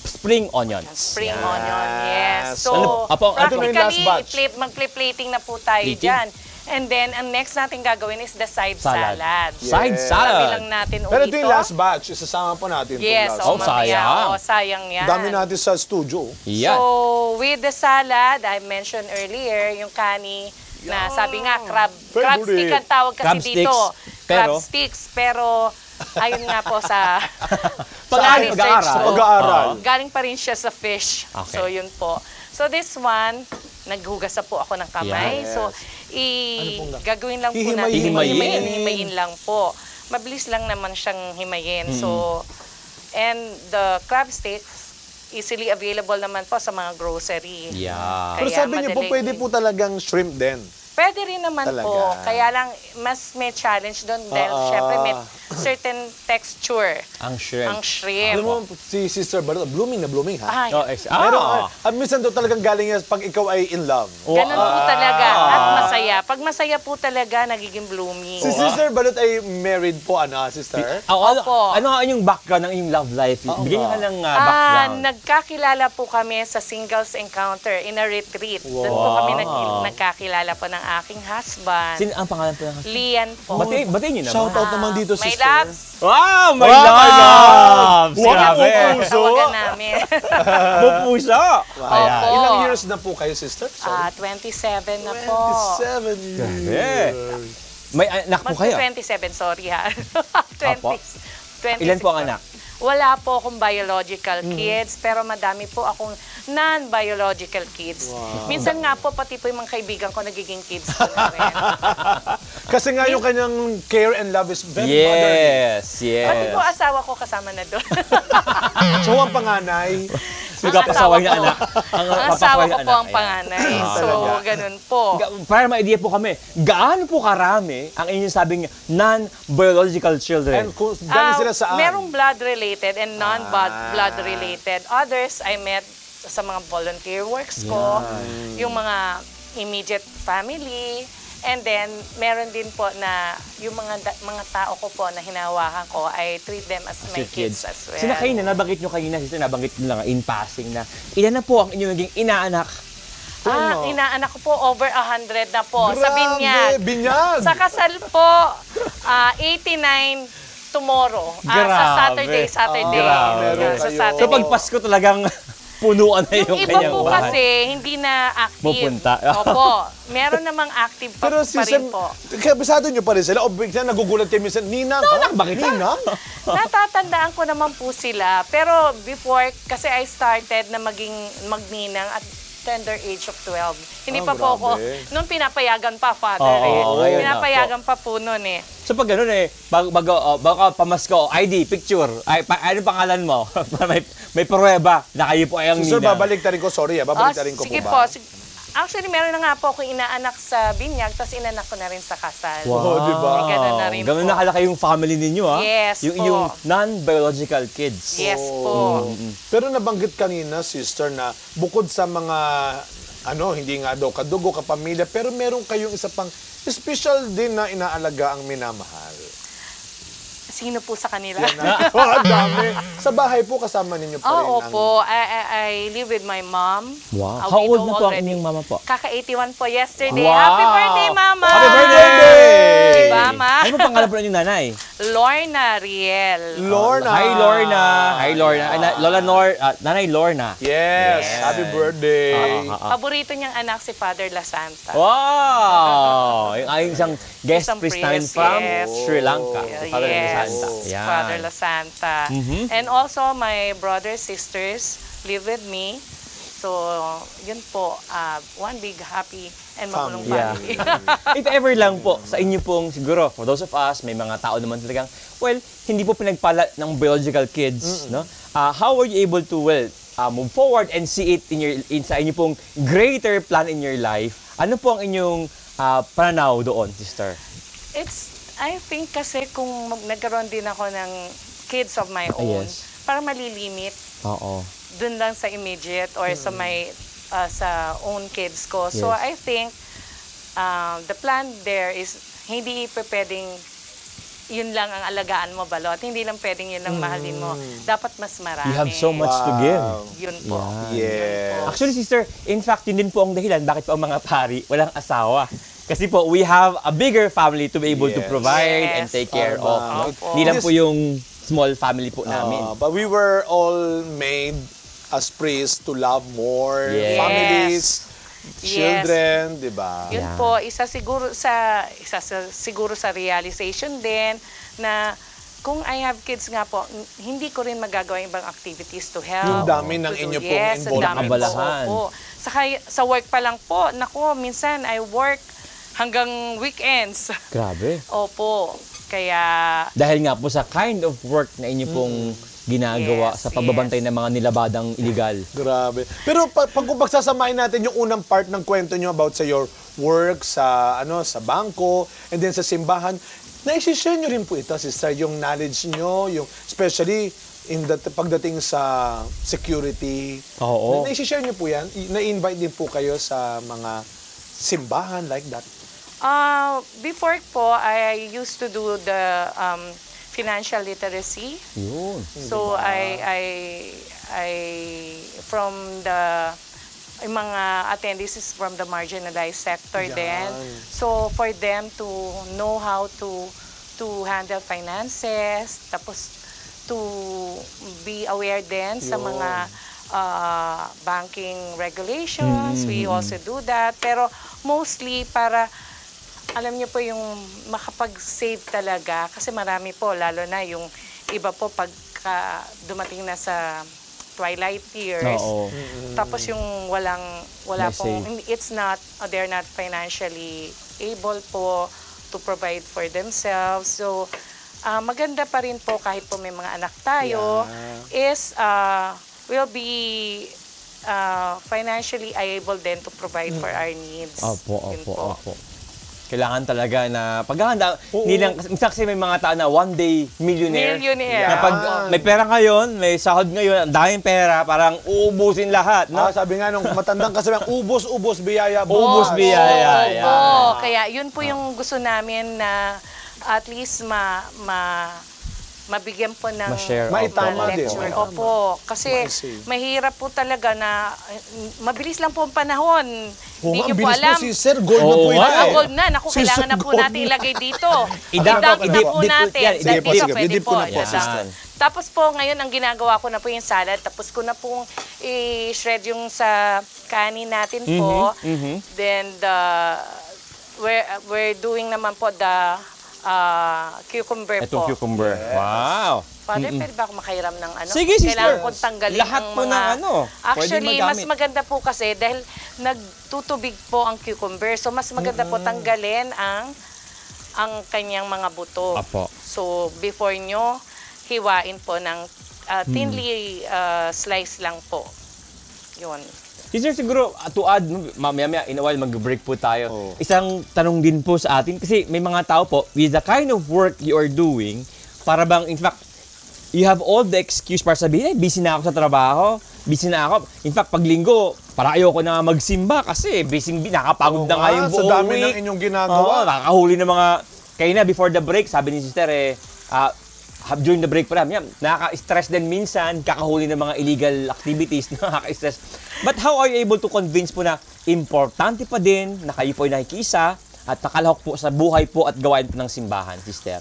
spring onions. Spring onion, yes. So, Ano- Apo, ano na yung last practically, batch? mag-plating na po tayo Plating? dyan. And then, ang next natin gagawin is the side salad. Side Yes. salad. Sabi lang natin Pero ito ulit yung last batch. Isasama po natin Yes, itong last batch. sayang. sayang yan. Dami natin sa studio. Yan. So, with the salad, I mentioned earlier, yung kani na sabi nga, crab stick ang tawag kasi Crab dito. sticks. Crab Pero? sticks. Pero, ayun nga po sa Pag-aaral. research ko, Pag-aaral. galing pa rin siya sa fish. Okay. So, yun po. So, this one, naghugas na po ako ng kamay. Yes. So, gagawin lang po natin. Hihimayin. Himayin lang po. Mabilis lang naman siyang himayin. So, and the crab sticks, easily available naman po sa mga grocery. Yeah. Pero Kaya sabi niyo po, madaling- pwede po talagang shrimp din. Pwede rin naman Talaga. po. Kaya lang, mas may challenge doon dahil syempre may certain texture Ang shrimp. ang shrimp. Alam mo, si Sister Barreto, blooming na blooming, ha? Ay, Oh, Pero, minsan daw talagang galing yan pag ikaw ay in love. ganun po talaga. At masaya. Pag masaya po talaga, nagiging blooming. Si Sister Balot ay married po, Sister? Opo. Ano ang inyong background ng inyong love life? Bigyan niyo ka ng background. Nagkakilala po kami sa singles encounter in a retreat. Doon po kami nagkakilala po ng aking husband. Sino ang pangalan po ng husband? Lian po. Batiin niyo naman. Shout out naman dito, My Sister. loves. Wow! My Wow, my loves! Wow, Grabe! pupuso. Tawagan namin. Pupuso! Opo. Ilang years na po kayo, Sister? Sorry. 27 na po. 27 years. May anak po kayo? 27, sorry ha. Apo. 20, Ilan po ang anak? Wala po akong biological kids, pero madami po akong non-biological kids. Minsan nga po, pati po yung mga kaibigan ko nagiging kids ko na rin. Kasi nga yung kanyang care and love is very motherly. Yes, Pati yes. po asawa ko kasama na doon. So, ang panganay, Nagkapasaway na anak. Ang asawa ko po ang Ayan. panganay. So, ganun po. Para ma-idea po kami, gaano po karami ang inyong sabing non-biological children? and kung galing sila saan? Merong blood-related and non-blood-related. Others, I met sa mga volunteer works ko, yung mga immediate family, and then meron din po na yung mga tao ko po na hinahawakan ko, I treat them as my kids as well. Sina kayo na, nabanggit nyo kanina, sister, nabanggit nyo lang in passing na ilan na po ang inyong naging inaanak? Inaanak ko po over 100 na po sa Grabe, Binyag. Binyag! Sa kasal po, 89 tomorrow. Sa Grabe. Saturday. Grabe. Sa kayo. Saturday. So pag Pasko talagang punuan na Yung yung iba kanyang po bahay. kasi, hindi na active. Pupunta. Opo. Meron namang active pa, Pero pa rin po. kabisado nyo pa rin sila o bigla nagugulat kayo minsan, Ninang, bakit Ninang? Natatandaan ko naman po sila. Pero before, kasi I started na magninang at tender age of 12. Hindi pa po ako, grabe. noon pinapayagan pa, father. ngayon na Pinapayagan pa po noon eh. So pag gano'n bago pamasko, ID, picture, ano pangalan mo? may pruweba na kayo po ay ang Sir, ninang. babalik ta rin ko, sorry babalik ta rin ko sige po ba? po. Actually, meron na nga po ako inaanak sa Binyag, tapos inanak ko na rin sa kasal. Oh, di ba? Ganun na rin Ganun po. na kalaki yung family ninyo, ha? Yes po. Yung non-biological kids. Yes po. Pero nabanggit kanina, sister, na bukod sa mga, hindi nga daw kadugo, kapamilya, pero meron kayong isa pang special din na inaalaga ang minamahal. Sino po sa kanila? Ang dami. Sa bahay po kasama ninyo pa rin. Opo. I live with my mom. Wow. We How old know na po ang already. inyong mama po? Kaka-81 po yesterday. Wow! Happy birthday, Mama! Happy birthday! Diba, Ma? Ano po pangalan po ng inyong nanay? Lorna Riel. Lorna. Hi, Lorna. Hi, Lorna. Nanay Lorna. Yes. Happy birthday. Paborito niyang anak si Father La Santa. Wow! Yung aking isang guest Isang priest namin priest, from yes. Sri Lanka. Si Father La Yes, Santa. Yan. Father La Santa. And also, my brothers, sisters live with me. So, yun po, one big happy and makulong Yeah. family. If ever lang po, sa inyo pong siguro, for those of us, may mga tao naman talagang, well, hindi po pinagpala ng biological kids, no? How were you able to, move forward and see it sa inyo pong greater plan in your life? Ano po ang inyong pananaw doon, sister? I think kasi kung nagkaroon din ako ng kids of my own, Yes. parang malilimit Oo. dun lang sa immediate or sa my sa own kids ko. So Yes. I think the plan there is hindi pa pwedeng yun lang ang alagaan mo, balot. Hindi lang pwedeng yun lang mahalin mo. Dapat mas marami. You have so much to give. Yun po. Yeah. Actually, sister, in fact, yun din po ang dahilan bakit po ang mga pari walang asawa. Kasi po, we have a bigger family to be able to Yes. provide Yes. and take care of. No? Opo. Hindi lang po yung small family po namin. But we were all made as priests to love more Yes. families, Yes. children, di ba? Yun Yeah. po, isa siguro sa realization din na kung I have kids nga po, hindi ko rin magagawa yung ibang activities to help. Yung dami ng to do. inyo pong Yes, ang involvement. dami po. Abalahan. Opo. Saka sa work pa lang po, naku, minsan I work hanggang weekends. Grabe. Opo. Kaya, Dahil nga po sa kind of work na inyo pong ginagawa Yes, sa pagbabantay ng mga nilabadang illegal. Grabe. Pero kung pagsasamahin natin yung unang part ng kwento nyo about sa your work, sa sa bangko, and then sa simbahan, na-share nyo rin po ito, sister, yung knowledge nyo, yung especially pagdating sa security. Oo. Na-share nyo po yan? Na-invite din po kayo sa mga simbahan like that? before po, I used to do the financial literacy. Yun. So I from the yung mga attendees is from the marginalized sector then. So for them to know how to handle finances, tapos to be aware din sa mga banking regulations. We also do that. Pero mostly para alam niyo po yung makapag-save talaga kasi marami po lalo na yung iba po pagka dumating na sa twilight years. Oo. Tapos yung wala May pong save. they're not financially able po to provide for themselves. So maganda pa rin po kahit po may mga anak tayo is will be financially able then to provide for our needs. Opo, Yun opo, po. opo. Kailangan talaga na paghahanda. Hindi lang, kasi may mga tao na one day millionaire. Millionaire. Na pag may pera ngayon, may sahod ngayon, ang daming pera, parang uubusin lahat. No? Sabi nga nung matandang kasabihan, ubos-ubos biyaya. Ubos biyaya. Oo, Yan. kaya yun po yung gusto namin na at least mabigyan po ng Ma-share. Maitama din. lecture. Maitama. Opo, kasi Ma-save. mahirap po talaga na mabilis lang po ang panahon. Hindi nyo po bilis alam. po si Sir, gold na Oo po nga ito. eh. Gold na. Naku, Si kailangan Sir na po Gold natin na. ilagay dito. Idap Idap po, na po idip natin. yan, Sige po, sige. Pwede Idip ko na po, Idap. sister. Tapos po, ngayon, ang ginagawa ko na po yung salad. Tapos ko na pong i-shred yung sa kanin natin po. Then, we're doing naman po the cucumber Itong po. cucumber. Wow. Father, pwede ba ako makairam ng ano? Sige, sister. Kailangan kong tanggalin Lahat ang po mga... ng ano, pwede Actually, mas magamit. maganda po kasi dahil nagtutubig po ang cucumber. So, mas maganda po tanggalin ang kanyang mga buto. Apo. So, before nyo, hiwain po ng thinly slice lang po. Yun. Sister, siguro, to add, mamaya in a while, mag-break po tayo. Isang tanong din po sa atin, kasi may mga tao po, with the kind of work you are doing, para bang, in fact, you have all the excuse para sabihin, busy na ako sa trabaho, busy na ako. In fact, pag linggo, para ayoko na magsimba kasi nakapagod na nga yung buong Sa dami week. ng inyong ginagawa. Oo, nakakahuli ng mga, kaya na before the break, sabi ni sister, during the break pa lang, nakaka-stress din minsan, kakahuli ng mga illegal activities, nakaka-stress. But how are you able to convince po na importante pa din na kayo po ay nakikiisa at nakalahok po sa buhay po at gawain po ng simbahan, sister?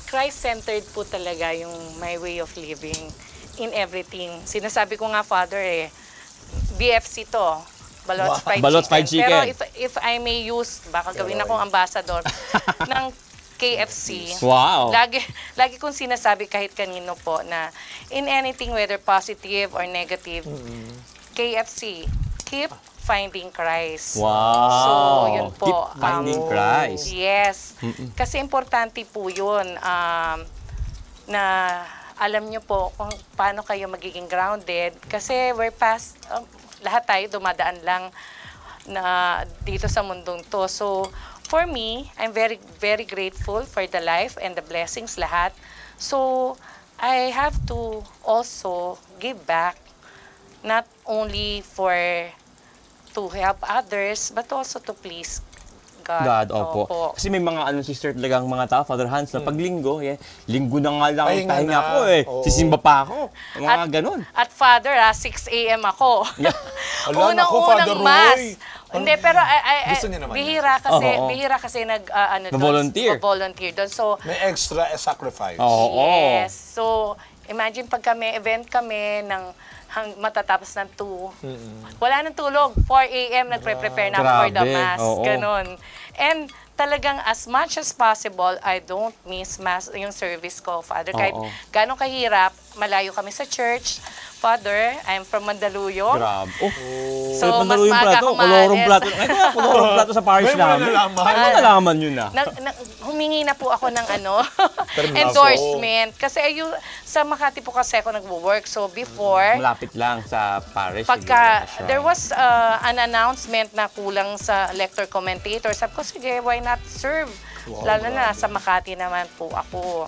Christ-centered po talaga yung my way of living in everything. Sinasabi ko nga, Father, BFC to. Balot fried chicken. Pero if I may use, baka gawin akong ambassador ng KFC. Wow. Lagi kong sinasabi kahit kanino po na in anything, whether positive or negative, KFC, keep finding Christ. Wow. So, yun po. Keep finding Christ. Yes. Kasi importante po yun na alam nyo po kung paano kayo magiging grounded. Kasi we're past, lahat tayo dumadaan lang na dito sa mundong to. So, for me, I'm very, very grateful for the life and the blessings lahat. So, I have to also give back, not only to help others, but also to please God. Opo. Kasi may mga sister talagang mga tao, Father Hans, na pag linggo, linggo na nga lang ang Pahinga pahinga na. ko Oo. Sisimba pa ako. Mga ganun. At Father, 6 a.m. ako. Ala, naku, Father Unang-unang mass. Roy. Hindi, pero Gusto niya naman bihira kasi volunteer doon. So, may extra sacrifice. yes. So, imagine pag event kami ng matatapos ng 2. Wala nang tulog. 4 a.m. nagpre-prepare na for the mass. Ganon. And talagang as much as possible, I don't miss mass yung service ko, Father. Kahit gano'ng kahirap, malayo kami sa church. Father, I'm from Mandaluyong. Grabe. So, mas maaga akong maalis. Kolorong plato sa parish namin. Paano mo nalaman yun na? Humingi na po ako ng endorsement. Kasi sa Makati po kasi ako nagwo-work. So, before, Malapit lang sa parish. pagka there was an announcement na kulang sa lector commentator, sabi ko, sige, why not serve? Lalo na sa Makati naman po ako.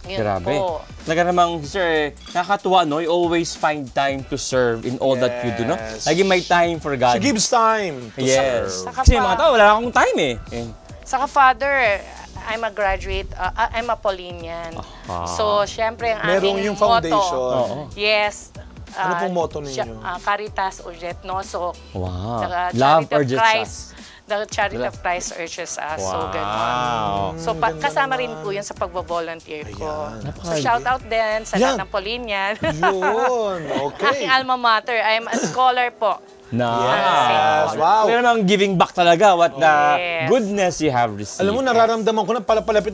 Yun Grabe. po. Talaga namang, sir, nakakatuwa, no? You always find time to serve in all that you do, no? Lagi may time for God. She gives time to serve. Kasi yung mga tao, wala akong time eh. Saka Father, I'm a graduate, I'm a Paulinian. So, syempre, ang Merong aming yung foundation. motto, yes. Ano pong motto ninyo? Caritas Urget Noso. Wow. The Love Charity of urges Christ. us. The Charity of Christ urges us. So, Wow. gano'n. So, kasama rin po yun sa pagbo-volunteer ko. So, shout out din sa lahat ng Paulinian. Yun, okay. Aking alma mater. I'm a scholar po. Yes, wow. Kaya namang giving back talaga what the goodness you have received. Alam mo, nararamdaman ko na papalapit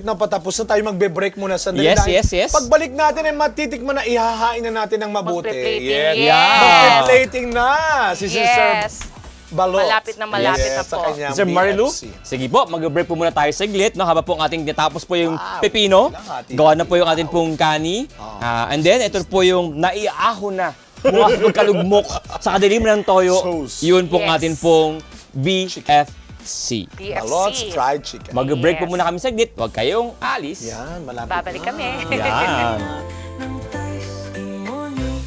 na patapos na tayo magbe-break muna sandali. Yes. Pagbalik natin ay matitikman na ihahain na natin ng mabuti. Magpe-plating. Magpe-plating na si Sister Balot. Malapit na po. Sir Marilu, sige po, mag-break po muna tayo saglit, no? Habang po ang ating natapos po yung pepino, gawa na po yung ating pong kani, and then ito po yung naiahon na, magkalugmok sa kadilim ng toyo, yun pong ating pong BFC. Balot's Fried Chicken. Mag-break po muna kami saglit, huwag kayong alis. Yan, malapit Babalik kami. Yan. ng testimony.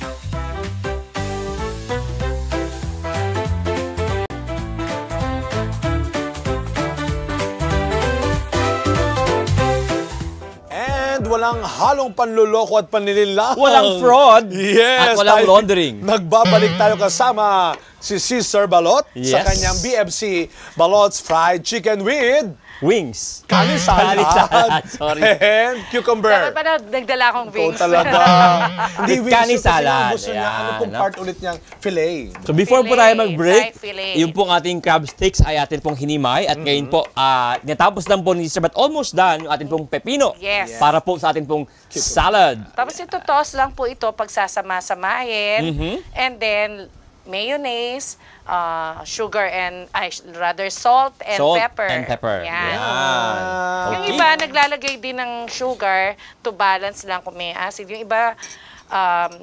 And walang halong panluloko at panlililang. Walang fraud Yes. at walang tayo- laundering. Nagbabalik tayo kasama si Sister Balot sa Yes. kanyang BFC Balot's Fried Chicken with Wings. kanin salad, Sorry. and cucumber. Dapat pa na nagdala akong Ito wings. talaga. With wings kanin yun kasi salad. ang gusto niya, Ayan, ano pong no? part ulit niyang filet. So before po Filet, tayo mag-break, fried filet. yung pong ating crab sticks ay atin pong hinimay at ngayon po, natapos lang po ni Sir but almost done yung ating pong pepino. Yes. Para po sa ating pong salad. Tapos ito, toss lang po ito pagsasama-samahin. And then, mayonnaise, sugar and, salt and Salt pepper. and pepper. Yan. Yan. Yung Okay. iba, naglalagay din ng sugar to balance lang kung may acid. Yung iba,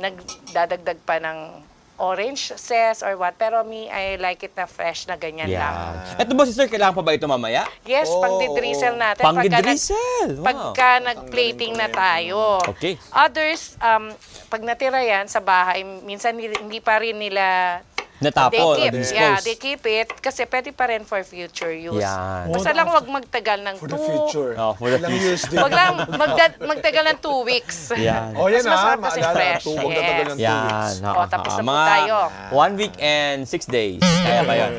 nagdadagdag pa ng orange zest or what. Pero me, I like it na fresh na ganyan lang. Ito ba, sister, kailangan pa ba ito mamaya? Yes, pang-drizzle natin. Pang-drizzle. Wow. Pagka nag-plating na tayo. Okay. Others, pag natira yan sa bahay, minsan hindi pa rin nila Natapon. they keep. dispose. Yeah, they keep it kasi pwede pa rin for future use. Yan. Basta lang wag magtagal ng For the future. Oh, for the Ilang future. years din. Wag lang magtagal ng 2 weeks. Yan. Oh, yan Mas masarap kasi maalala. fresh. Huwag na tagal ng 2 Yan. weeks. Tapos na po Mga tayo. 1 week and 6 days. Kaya ba yun?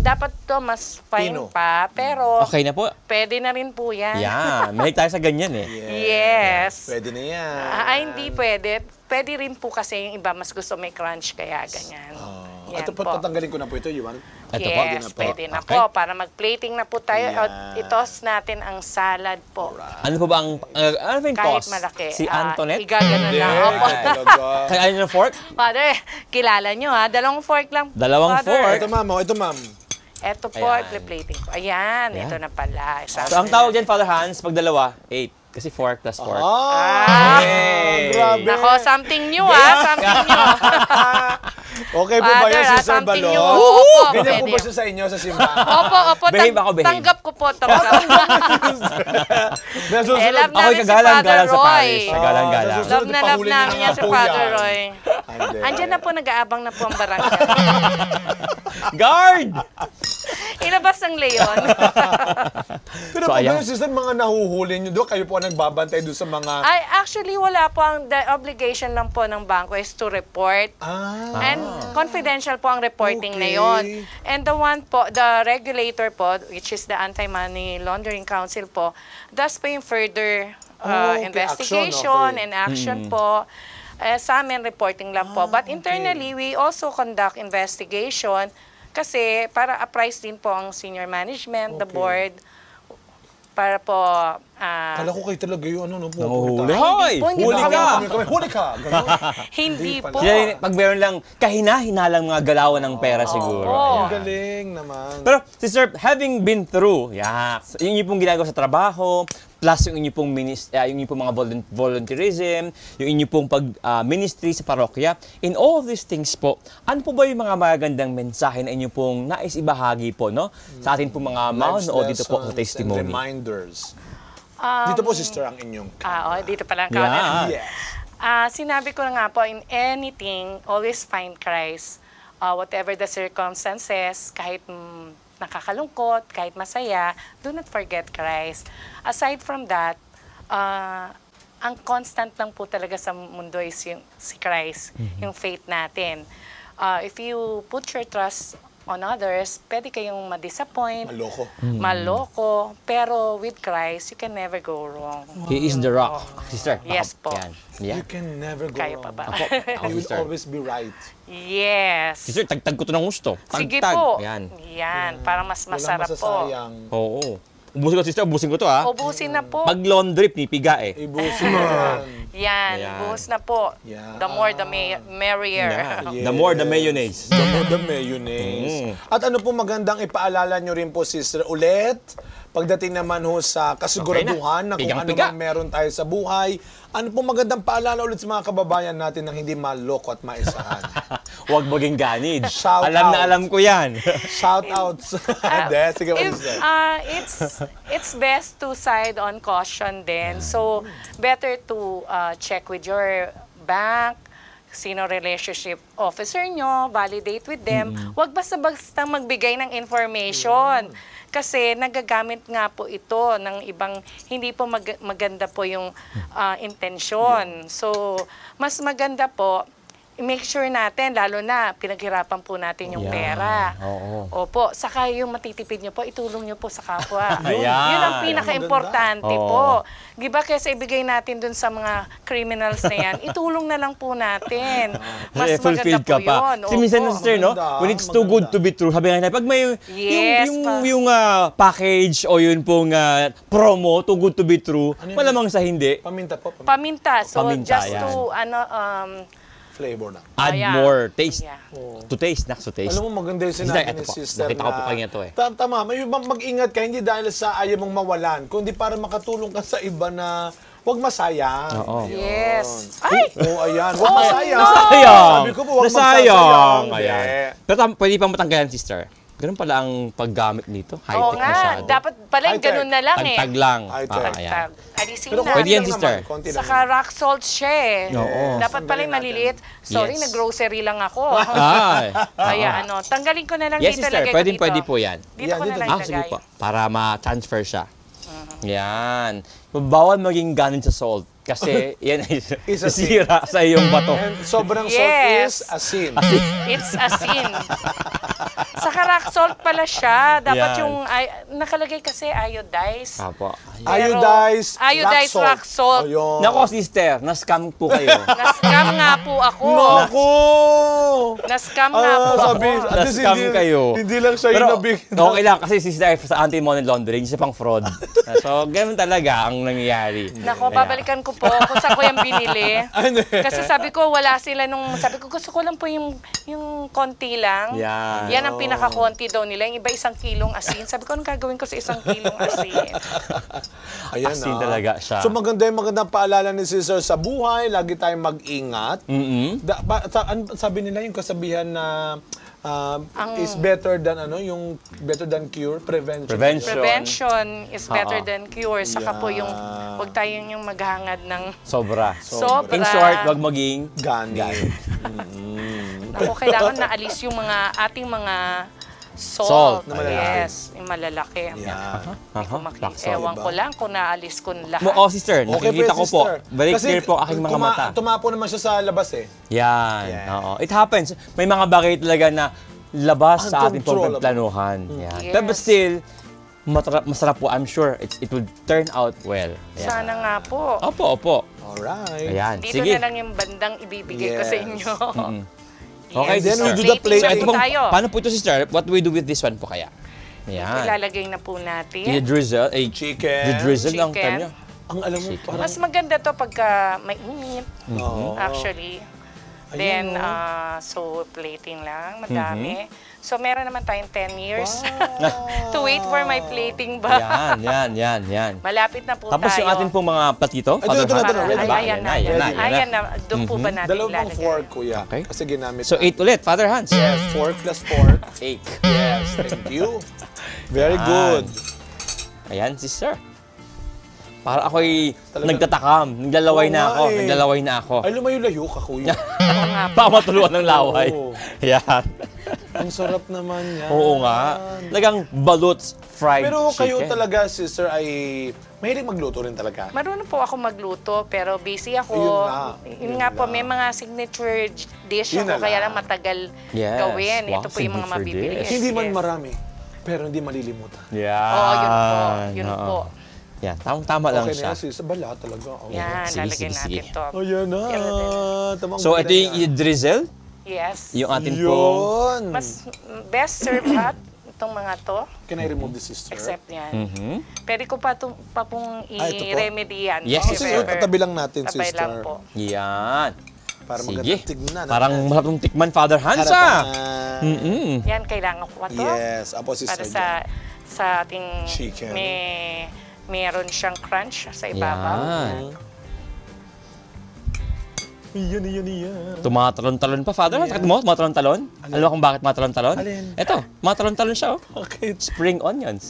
Dapat to mas fine Pino. pa, pero Okay na po. pwede na rin po yan. Yan. Mahilig tayo sa ganyan eh. Yes. Pwede na yan. Hindi pwede. Pwede rin po kasi yung iba mas gusto may crunch kaya ganyan. Yan Ito po, tatanggalin ko na po ito, you want? Ito po. Yes, pwede na Okay. po. Para mag-plating na po tayo. Yan. Itos natin ang salad po. Ano po ba ang, ano ba yung Kahit toss? malaki. Si Antoinette? Igagano lang. Opo. Talaga. Kaya ano yung fork? Father, kilala nyo ha. Dalawang fork lang. Dalawang Father. fork. Ito ma'am, ito ma'am. Ito po, Ayan. plating ko. Ayan, ito na pala. So ang tawag dyan, Father Hans, pag dalawa, 8. Kasi fork plus fork. Ah, grabe. Nako, something new ha. Something new. Okay po ba yan, Father, Sister something Balot? new. Opo, Ganyan po pwede. ba siya sa inyo, sa simbahan? Opo. Behave ako, behave. Tanggap ko po, tanggap. Nasusunod. Love Ako'y namin si kagalang-galang Father sa Roy. parish. Kagalang-galang. Nasusunod. Love na love Ipahuli namin niya yan na si po Father yan. Roy. Hindi. Andiyan na po, nag-aabang na po ang barangay. Guard! Ilabas ng leon. Pero So, po ayan. ba, sister, mga nahuhuli nyo doon? Kayo po ang nagbabantay doon sa mga... Ay, actually, wala po. The obligation lang po ng bangko is to report. And confidential po ang reporting na Okay. yon. And the one po, the regulator po, which is the Anti-Money Laundering Council po, does po yung further Okay, investigation action, okay. and action po. Sa amin, reporting lang po. But internally, we also conduct investigation kasi para apprise din po ang senior management, the Okay. board, para po... Kala ko kayo talaga yung ano, no? Nanguhuli. pupunta. Hoy! po, hindi Huli po ka! Huli ka! Ganun. Hindi pala. po. Sila, pag meron lang kahina-hinalang mga galawan ng pera siguro. Oo. Ang galing naman. Pero, Sister, having been through, yun yung pong ginagawa sa trabaho, plus yung inyo pong, yung inyo pong mga volunteerism, yung inyo pong pag-ministry sa parokya, in all of these things po, ano po ba yung mga magagandang mensahe na inyo pong nais ibahagi po, no? Sa atin pong mga manonood dito po sa Lessons testimony. and reminders. Dito po, sister, ang inyong Dito pala ang Yeah. camera. Yes. Sinabi ko na nga po, in anything, always find Christ. Whatever the circumstances, kahit nakakalungkot, kahit masaya, do not forget Christ. Aside from that, ang constant lang po talaga sa mundo is si Christ, yung faith natin. If you put your trust on others, pwede kayong ma-disappoint, Maloko. maloko, pero with Christ, you can never go wrong. He is the rock. Sister, Yes po. Yan. Yeah. You can never go Kayo pa wrong. ba? Ako, You will sister. always be right. Yes. Sister, tagtag ko to ng gusto. Tagtag. Sige po. Yan. Yan, para mas masarap Walang po. masasayang. Oo. Ubusin ko, sister. Ubusin ko to, ha? Ubusin na po. Pag laundry, pipiga eh. Ibusin mo yan. Yan, Ayan. buhos na po. Yan. The more, the merrier. Yeah. Yes. The more, the mayonnaise. The more, the mayonnaise. At ano po magandang ipaalala nyo rin po, sister, ulit, pagdating naman ho sa kasiguraduhan na kung ano Pigang-piga. man meron tayo sa buhay, ano po magandang paalala ulit sa mga kababayan natin nang hindi maloko at maisahan? Huwag maging ganid. Shout alam na out. alam ko yan. Shout outs. Sige po, sister. It's best to side on caution din. So, better to check with your bank, sino relationship officer nyo, validate with them. Huwag basta-basta magbigay ng information. Kasi nagagamit nga po ito ng ibang, hindi po maganda po yung intensyon. So, mas maganda po, make sure natin, lalo na pinaghirapan po natin yung pera. Oo. Opo, saka yung matitipid nyo po, itulong nyo po sa kapwa. Ayan. Yun ang pinaka-importante Oo. po. Di ba kaysa ibigay natin dun sa mga criminals na yan, itulong na lang po natin. Mas maganda fulfilled po ka pa. yun. Kasi minsan, Opo. sister, no? Maganda, When it's too good to be true, sabi nga na, pag may Yes, yung package o yun pong promo, too good to be true, malamang sa hindi, Paminta po. Paminta. So, Paminta, just yan. to, Flavor na. add Ayan. more taste. Yeah. To taste, not to taste. Alam mo, maganda yung Sister, sinabi ito ni po. sister Nakita ko po kanina to eh. Tama, may mag-ingat ka, hindi dahil sa ayaw mong mawalan, kundi para makatulong ka sa iba na huwag masayang. Oo. Yes. Ay! Oo, ayan. Huwag masayang. no! Sayang! Sabi ko po, huwag Nasayang! magsasayang. Ayan. Hindi. Pero pwede pang matanggalan, sister. Ganun pala ang paggamit nito. Oo High-tech nga, masyado. dapat pala yung High-tech. ganun na lang eh. Tagtag lang. High-tech. Ayan. Tag. Alisin Pero na. Pwede yan, konti lang sister. naman, konti lang Saka rock salt siya eh. Oo. Dapat pala yung maliliit. Sorry, Yes. nag-grocery lang ako. Ay. Kaya tanggalin ko na lang Yes, dito. sister. lagay ko Pwede, dito. pwede po yan. Dito Yan, ko na dito. lang Sige ilagay. po. Para ma-transfer siya. Yan. Bawal maging ganon sa salt. Kasi yan ay Is a sin. sisira sa iyong bato. And sobrang salt Yes. is asin. It's asin. Saka rock salt pala siya. Dapat Yan. yung, nakalagay kasi iodized. Apo. Pero- Iodized Iodized rock salt. Ayun. Nako, sister. Na-scam po kayo. Na-scam nga po ako. Nako! Na-scam nga po ako. at least Na-scam kayo. Hindi lang siya Pero yung nabig. okay lang kasi sister sa anti-money laundering, isa pang fraud. So, ganun talaga ang nangyayari. Nako, babalikan ko po kung saan ko yung binili. Ano eh? Kasi sabi ko, wala sila nung, sabi ko, gusto ko lang po yung konti lang. Yan. Yan ang pinaka-konti daw nila. Yung iba 1 kilong asin. Sabi ko, anong gagawin ko sa 1 kilong asin? Ayan Asin talaga siya. So magandang paalala ni sister sa buhay, lagi tayong mag-ingat. Sabi nila yung kasabihan na is better than yung better than cure, prevention. Prevention is better than cure. Saka po yung, huwag tayong yung maghangad ng Sobra. sobra. In short, wag maging Gani. Ako, kailangan naalis yung mga ating mga salt. Na malalaki. Yes, yung malalaki. Yeah. Hindi ko Black salt. Ewan ko lang kung naalis ko lahat. Sister, nakikita ko po. Very clear po aking mga mata. Tumapo naman siya sa labas eh. Yan. Yes. Oo. It happens. May mga bagay talaga na labas sa ating Uncontrollable. pagplanuhan. Yan. Yes. But still, masarap po. I'm sure it will turn out well. Yan. Sana nga po. Opo. Alright. Ayan. Dito Sige. na lang yung bandang ibibigay ko sa Yes. inyo. Okay, then we sister. do the plating. So, ito po bang, tayo. paano po ito, sister? What do we do with this one po kaya? Yan. Ilalagay na po natin. I-drizzle. Chicken. I-drizzle ang Chicken. term niya. Ang alam mo, Chicken. parang... Mas maganda to pagka mainit, Oo. actually. Ayun, Then, oh. so plating lang, madami. So, meron naman tayong 10 years to wait for my plating ba? Yan. Malapit na po Tapos tayo. yung atin pong mga platito. Ito, ito, Father ito, Hans. ready ba? Ayan na. Yan Ayan na. Doon po ba natin Dalawang ilalagay? fork, kuya. Okay. Kasi ginamit So, 8 ulit, Father Hans. Yes, fork plus fork. 8. Yes, thank you. Very Yan. good. Ayan, sister. Para ako'y Talaga- nagtatakam. Naglalaway Oo na nga ako. eh. Naglalaway na ako. Ay, lumayo-layo ka, kuya. Baka matuluan ng laway. Oo. Yan. Ang sarap naman yan. Oo nga. Talagang baluts fried Pero kayo chicken. talaga, sister, ay mahilig magluto rin talaga. Marunong po ako magluto, pero busy ako. Yun Nga na. po, may mga signature dish Yun ako, na kaya lang. lang matagal Yes. gawin. Wow, Ito po yung mga signature mabibili. dish. Hindi man Yes. marami, pero hindi malilimutan. Yan. Oo, yun po. Yun Oo. po. Yan, tamang-tama lang Okay siya. na yan, sis. Bala talaga. Oh. Yan, Sige, lalagyan sige, natin sige. to. Ayan na. Tamang So, ito yung i-drizzle. Yes. Yung atin pong... Yun. Mas best serve hot itong mga to, Can I remove the sister? except yan. Mhm. Pwede ko pa pong Ah, ito po? i-remedy yan. Yes, if sister. ever. Tatabi lang natin, Sabay sister. lang po. Yan. Para Sige. magandang tignan. Parang masarap ng tikman, Father Hans, ah. Mm-mm. Yan, kailangan ko to. Yes. Apo, sister. Para sa ating Chicken. meron siyang crunch sa ibabaw. Yan. Iyan. Tumatalon-talon pa, Father. Sakit mo? Tumatalon-talon? Alam mo kung bakit tumatalon-talon? Alin? Ito, tumatalon-talon siya, oh. Okay. Spring onions.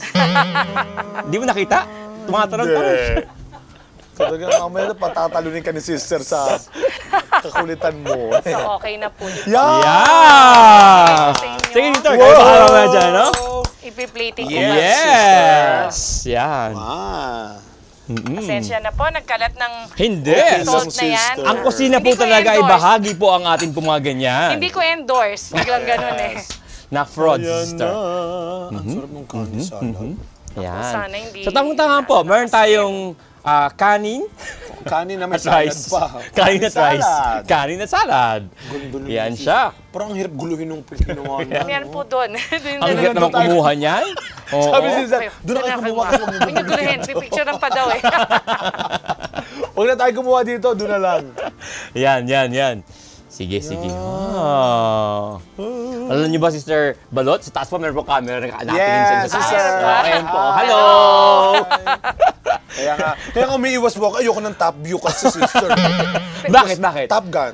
Di mo nakita? Tumatalon-talon siya. Talaga, mamaya na patatalunin ka ni sister sa kakulitan mo. So, okay na po. Yeah! Sa inyo. Sige, dito. Kayo pa alam na dyan, no? Ipi-plating ko Yes, pa. Yes! Yan. Ah. Pasensya na po, nagkalat ng Hindi. Okay, salt lang, na yan. sister. Ang kusina po Hindi ko talaga ay endorse. bahagi po ang ating po mga ganyan. Hindi ko endorse. Biglang ganun eh. Na fraud, Ayan sister. na. Ang sarap ng kanin salad. Yan. Sana hindi. So, tamang-tama po. Meron tayong kanin Kanin na may at salad rice. pa. Kanin at rice. salad. Kanin at salad. Gundo na Yan yun, siya. Parang ang hirap guluhin nung ginawa niya. Meron po doon. Doon Ang hirap naman kumuha niyan. Oo. Sabi si Sister, doon na kayo kumuha kasi Huwag niyo guluhin. Pipicturean pa daw eh. Huwag na tayo kumuha dito, doon na lang. Yan. Sige. Ah. Alam niyo ba, Sister Balot? Sa taas po, meron po camera. Natin Yes, sa taas. sister. Ayan po. Hello! Kaya nga umiiwas mo ako, ayoko ng top view kasi sister. Bakit? Top gun.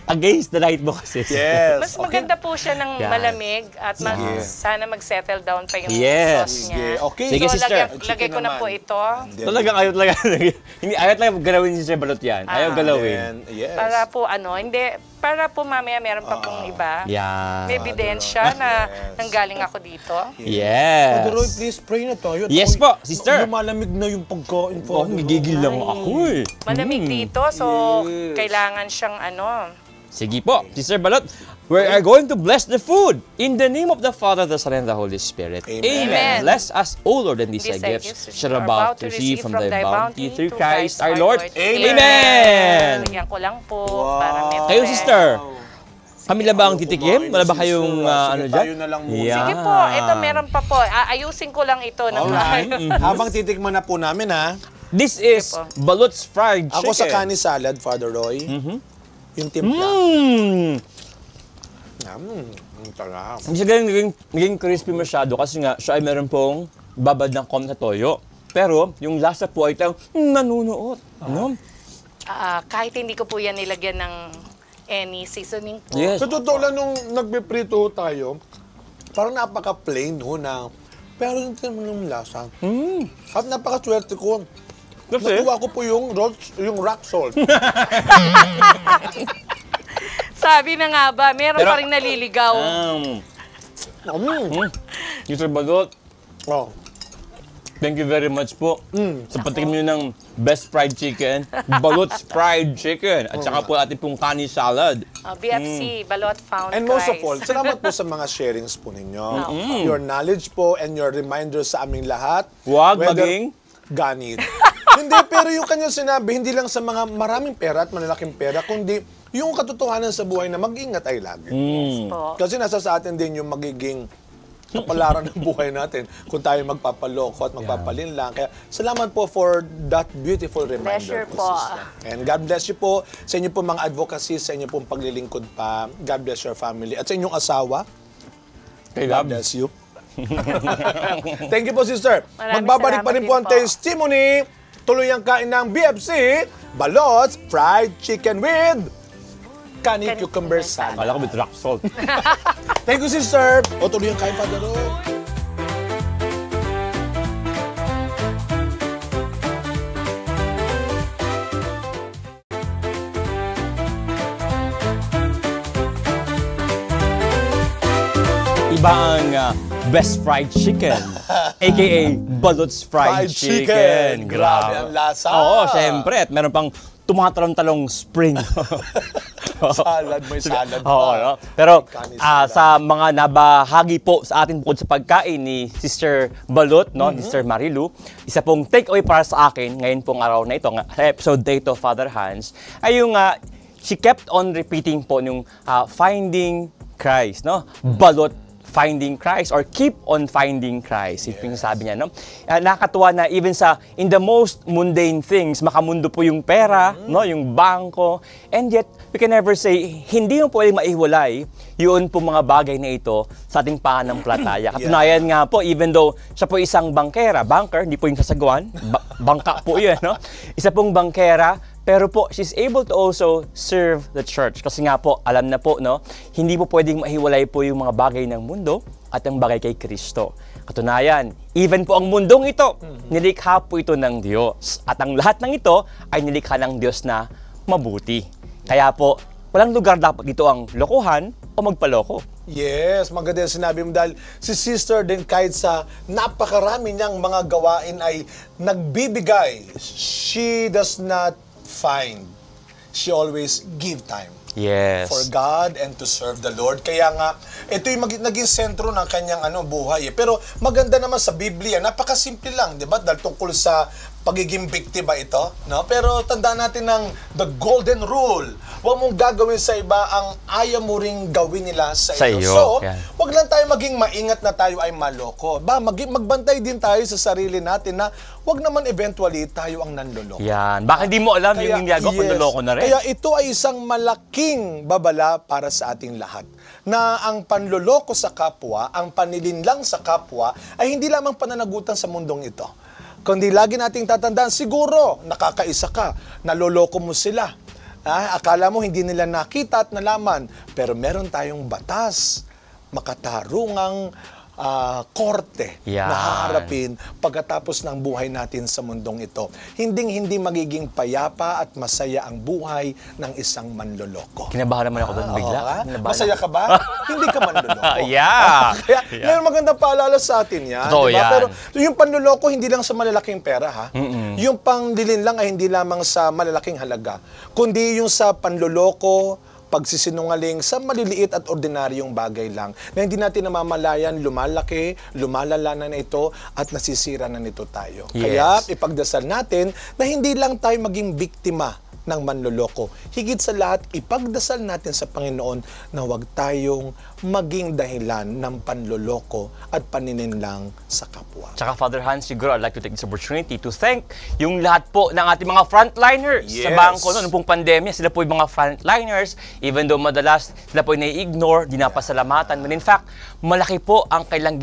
Against the light mo kasi. Yes. Mas maganda po siya ng Yan. malamig at Sige. sana mag-settle down pa yung Yes. sauce Sige, niya. okay. Sige, So, sister. lagay ko na po ito Talagang ayaw talaga. Hindi, ayaw talaga galawin ni Sister Balot yan. Ayaw galawin. Yes. para po para po mamaya meron pa pong iba. Yan. May ebidensya na Yes. nanggaling ako dito. Yes. Father Roy, please pray na tayo. Yes po, sister. Lumalamig na yung pagkain. Oh, gigigil lang ako eh. Malamig dito, so Yes. kailangan siyang Sige po, Sister Balot. We are going to bless the food in the name of the Father, the Son, and the Holy Spirit. Amen. Amen. Bless us, O Lord, and these These thy are gifts gifts shall about to receive from thy bounty through Christ our Lord. Amen. Amen. Lagyan ko lang po para may Kayo, friend. sister, kami na ba ang titikim? Wala ba kayong Sige, dyan? tayo na lang muna. Yeah. Sige po, ito meron pa po. Ayusin ko lang ito. Alright. Habang titikman na po namin ha, This is Balot's fried chicken. ako sa kanin salad, Father Roy, yung timpla. Ang tarap. Hindi siya naging crispy masyado kasi nga siya ay meron pong babad ng kom sa toyo. Pero yung lasa po ay tayong nanunuot. Ano? Kahit hindi ko po yan nilagyan ng any seasoning po. Yes. Sa totoo lang, nung nagpiprito tayo, parang napaka-plain ho na, pero hindi naman yung lasa. At napaka-swerte ko. Kasi? Nakuha ko po yung rock salt. Sabi na nga ba, meron Pero- pa rin naliligaw. Mr. Balot, Oh. thank you very much po sa patikim nyo ng best fried chicken, Balot's Fried Chicken, at saka po ating pong kani salad. BFC, Balot Found And most of Christ. all, salamat po sa mga sharings po ninyo. Your knowledge po and your reminders sa aming lahat. Huwag Whether- maging Ganit. Hindi, pero yung kanyang sinabi, hindi lang sa mga maraming pera at malalaking pera, kundi yung katotohanan sa buhay na mag-ingat ay lagi. Po. Kasi nasa sa atin din yung magiging kapalaran ng buhay natin kung tayo magpapaloko at magpapalinlang. Kaya salamat po for that beautiful reminder Pleasure po. sister. And God bless you po sa inyo po mga advocacy, sa inyo pong paglilingkod pa. God bless your family. At sa inyong asawa, kay God Lab. bless you. Thank you po, sister. Maraming Magbabalik pa salamat rin po din ang po. testimony. Tuloy ang kain ng BFC, Balot's Fried Chicken with Kani Cucumber Salad. Kala ko with rock salt. Thank you, sister. O, tuloy ang kain, Father Roy. Iba ang best fried chicken, aka Balot's Fried, Fried chicken. Grabe ang lasa. Oo, syempre. At meron pang tumatalong-talong spring. Salad, may salad pa. Oo, no? Pero Kanin salad. sa mga nabahagi po sa atin bukod sa pagkain ni Sister Balot, no, Sister Marilu, isa pong takeaway para sa akin ngayon pong araw na ito, sa episode day to Father Hans, ay yung she kept on repeating po yung finding Christ, no? Balot finding Christ or keep on finding Christ. Ito yung sabi niya, no? Nakakatuwa na even in the most mundane things, makamundo po yung pera, no? Yung bangko, and yet, we can never say, hindi mo pwedeng maihiwalay yun po mga bagay na ito sa ating pananampalataya. Katunayan nga po, even though siya po isang banker, hindi po yung sasagawan, bangka po yun, no? Isa pong bankera, pero po, she's able to also serve the church. Kasi nga po, alam na po, no, hindi po pwedeng mahiwalay po yung mga bagay ng mundo at ang bagay kay Kristo. Katunayan, even po ang mundong ito, nilikha po ito ng Diyos. At ang lahat ng ito ay nilikha ng Diyos na mabuti. Kaya po, walang lugar dapat dito ang lokohan o magpaloko. Yes, maganda yung sinabi mo dahil si sister din kahit sa napakarami niyang mga gawain ay nagbibigay. She does not find. She always give time. Yes. For God and to serve the Lord. Kaya nga, ito yung naging sentro ng kanyang buhay. Pero maganda naman sa Biblia, napakasimple lang, di ba? Dahil tungkol sa pagiging biktima ito. No? Pero tandaan natin ng the golden rule. Huwag mong gagawin sa iba ang ayaw mo ring gawin nila sa iyo. So, yan. huwag lang tayo maging maingat na tayo ay maloko. Magbantay din tayo sa sarili natin na huwag naman eventually tayo ang nanloloko. Yan. Baka hindi mo alam yung ginagawa, panloloko na rin. Kaya ito ay isang malaking babala para sa ating lahat. Na ang panloloko sa kapwa, ang panilinlang sa kapwa, ay hindi lamang pananagutan sa mundong ito. Kundi lagi nating tatandaan, siguro nakakaisa ka, naloloko mo sila. Akala mo hindi nila nakita at nalaman, pero meron tayong batas, makatarungang korte Yan. na haharapin pagkatapos ng buhay natin sa mundong ito. Hindi magiging payapa at masaya ang buhay ng isang manloloko. Kinabahan naman ako doon bigla. Oo, Kinabahan masaya ako. ka ba? Hindi ka manloloko. Yeah. Kaya, Yeah. may magandang paalala sa atin yan. Totoo Diba? yan. Pero yung panloloko, hindi lang sa malalaking pera, ha? Yung pangdilin lang ay hindi lamang sa malalaking halaga, kundi yung sa panloloko, pagsisinungaling sa maliliit at ordinaryong bagay lang na hindi natin namamalayan, lumalaki, lumalala na ito at nasisira na nito tayo. Yes. Kaya ipagdasal natin na hindi lang tayo maging biktima ng manloloko. Higit sa lahat, ipagdasal natin sa Panginoon na huwag tayong maging dahilan ng panloloko at panininlang sa kapwa. Tsaka Father Hans, siguro I'd like to take this opportunity to thank yung lahat po ng ating mga frontliners sa Yes. bangko noon pong pandemya. Sila po yung mga frontliners, even though madalas sila po yung nai-ignore, di napasalamatan. But in fact, malaki po ang kailang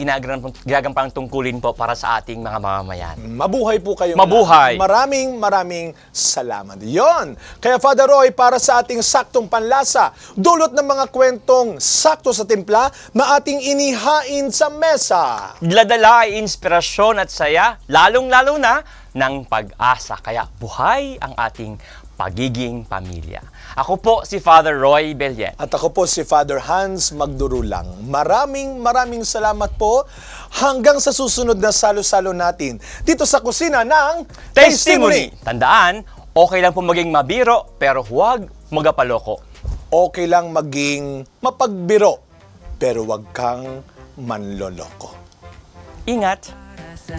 ginagampang tungkulin po para sa ating mga mamamayan. Mabuhay po kayong Mabuhay. lahat. Maraming salamat. Yon. Kaya Father Roy, para sa ating saktong panlasa, dulot ng mga kwentong sakto sa timpla na ating inihain sa mesa. Dala ay inspirasyon at saya, lalong-lalo na ng pag-asa. Kaya buhay ang ating pagiging pamilya. Ako po si Father Roy Bellet. At ako po si Father Hans Magdurulang. Maraming salamat po. Hanggang sa susunod na salo-salo natin dito sa kusina ng Testimony! Tandaan, okay lang po maging mabiro, pero huwag magapaloko. Okay lang maging mapagbiro, pero wag kang manloloko. Ingat! Sa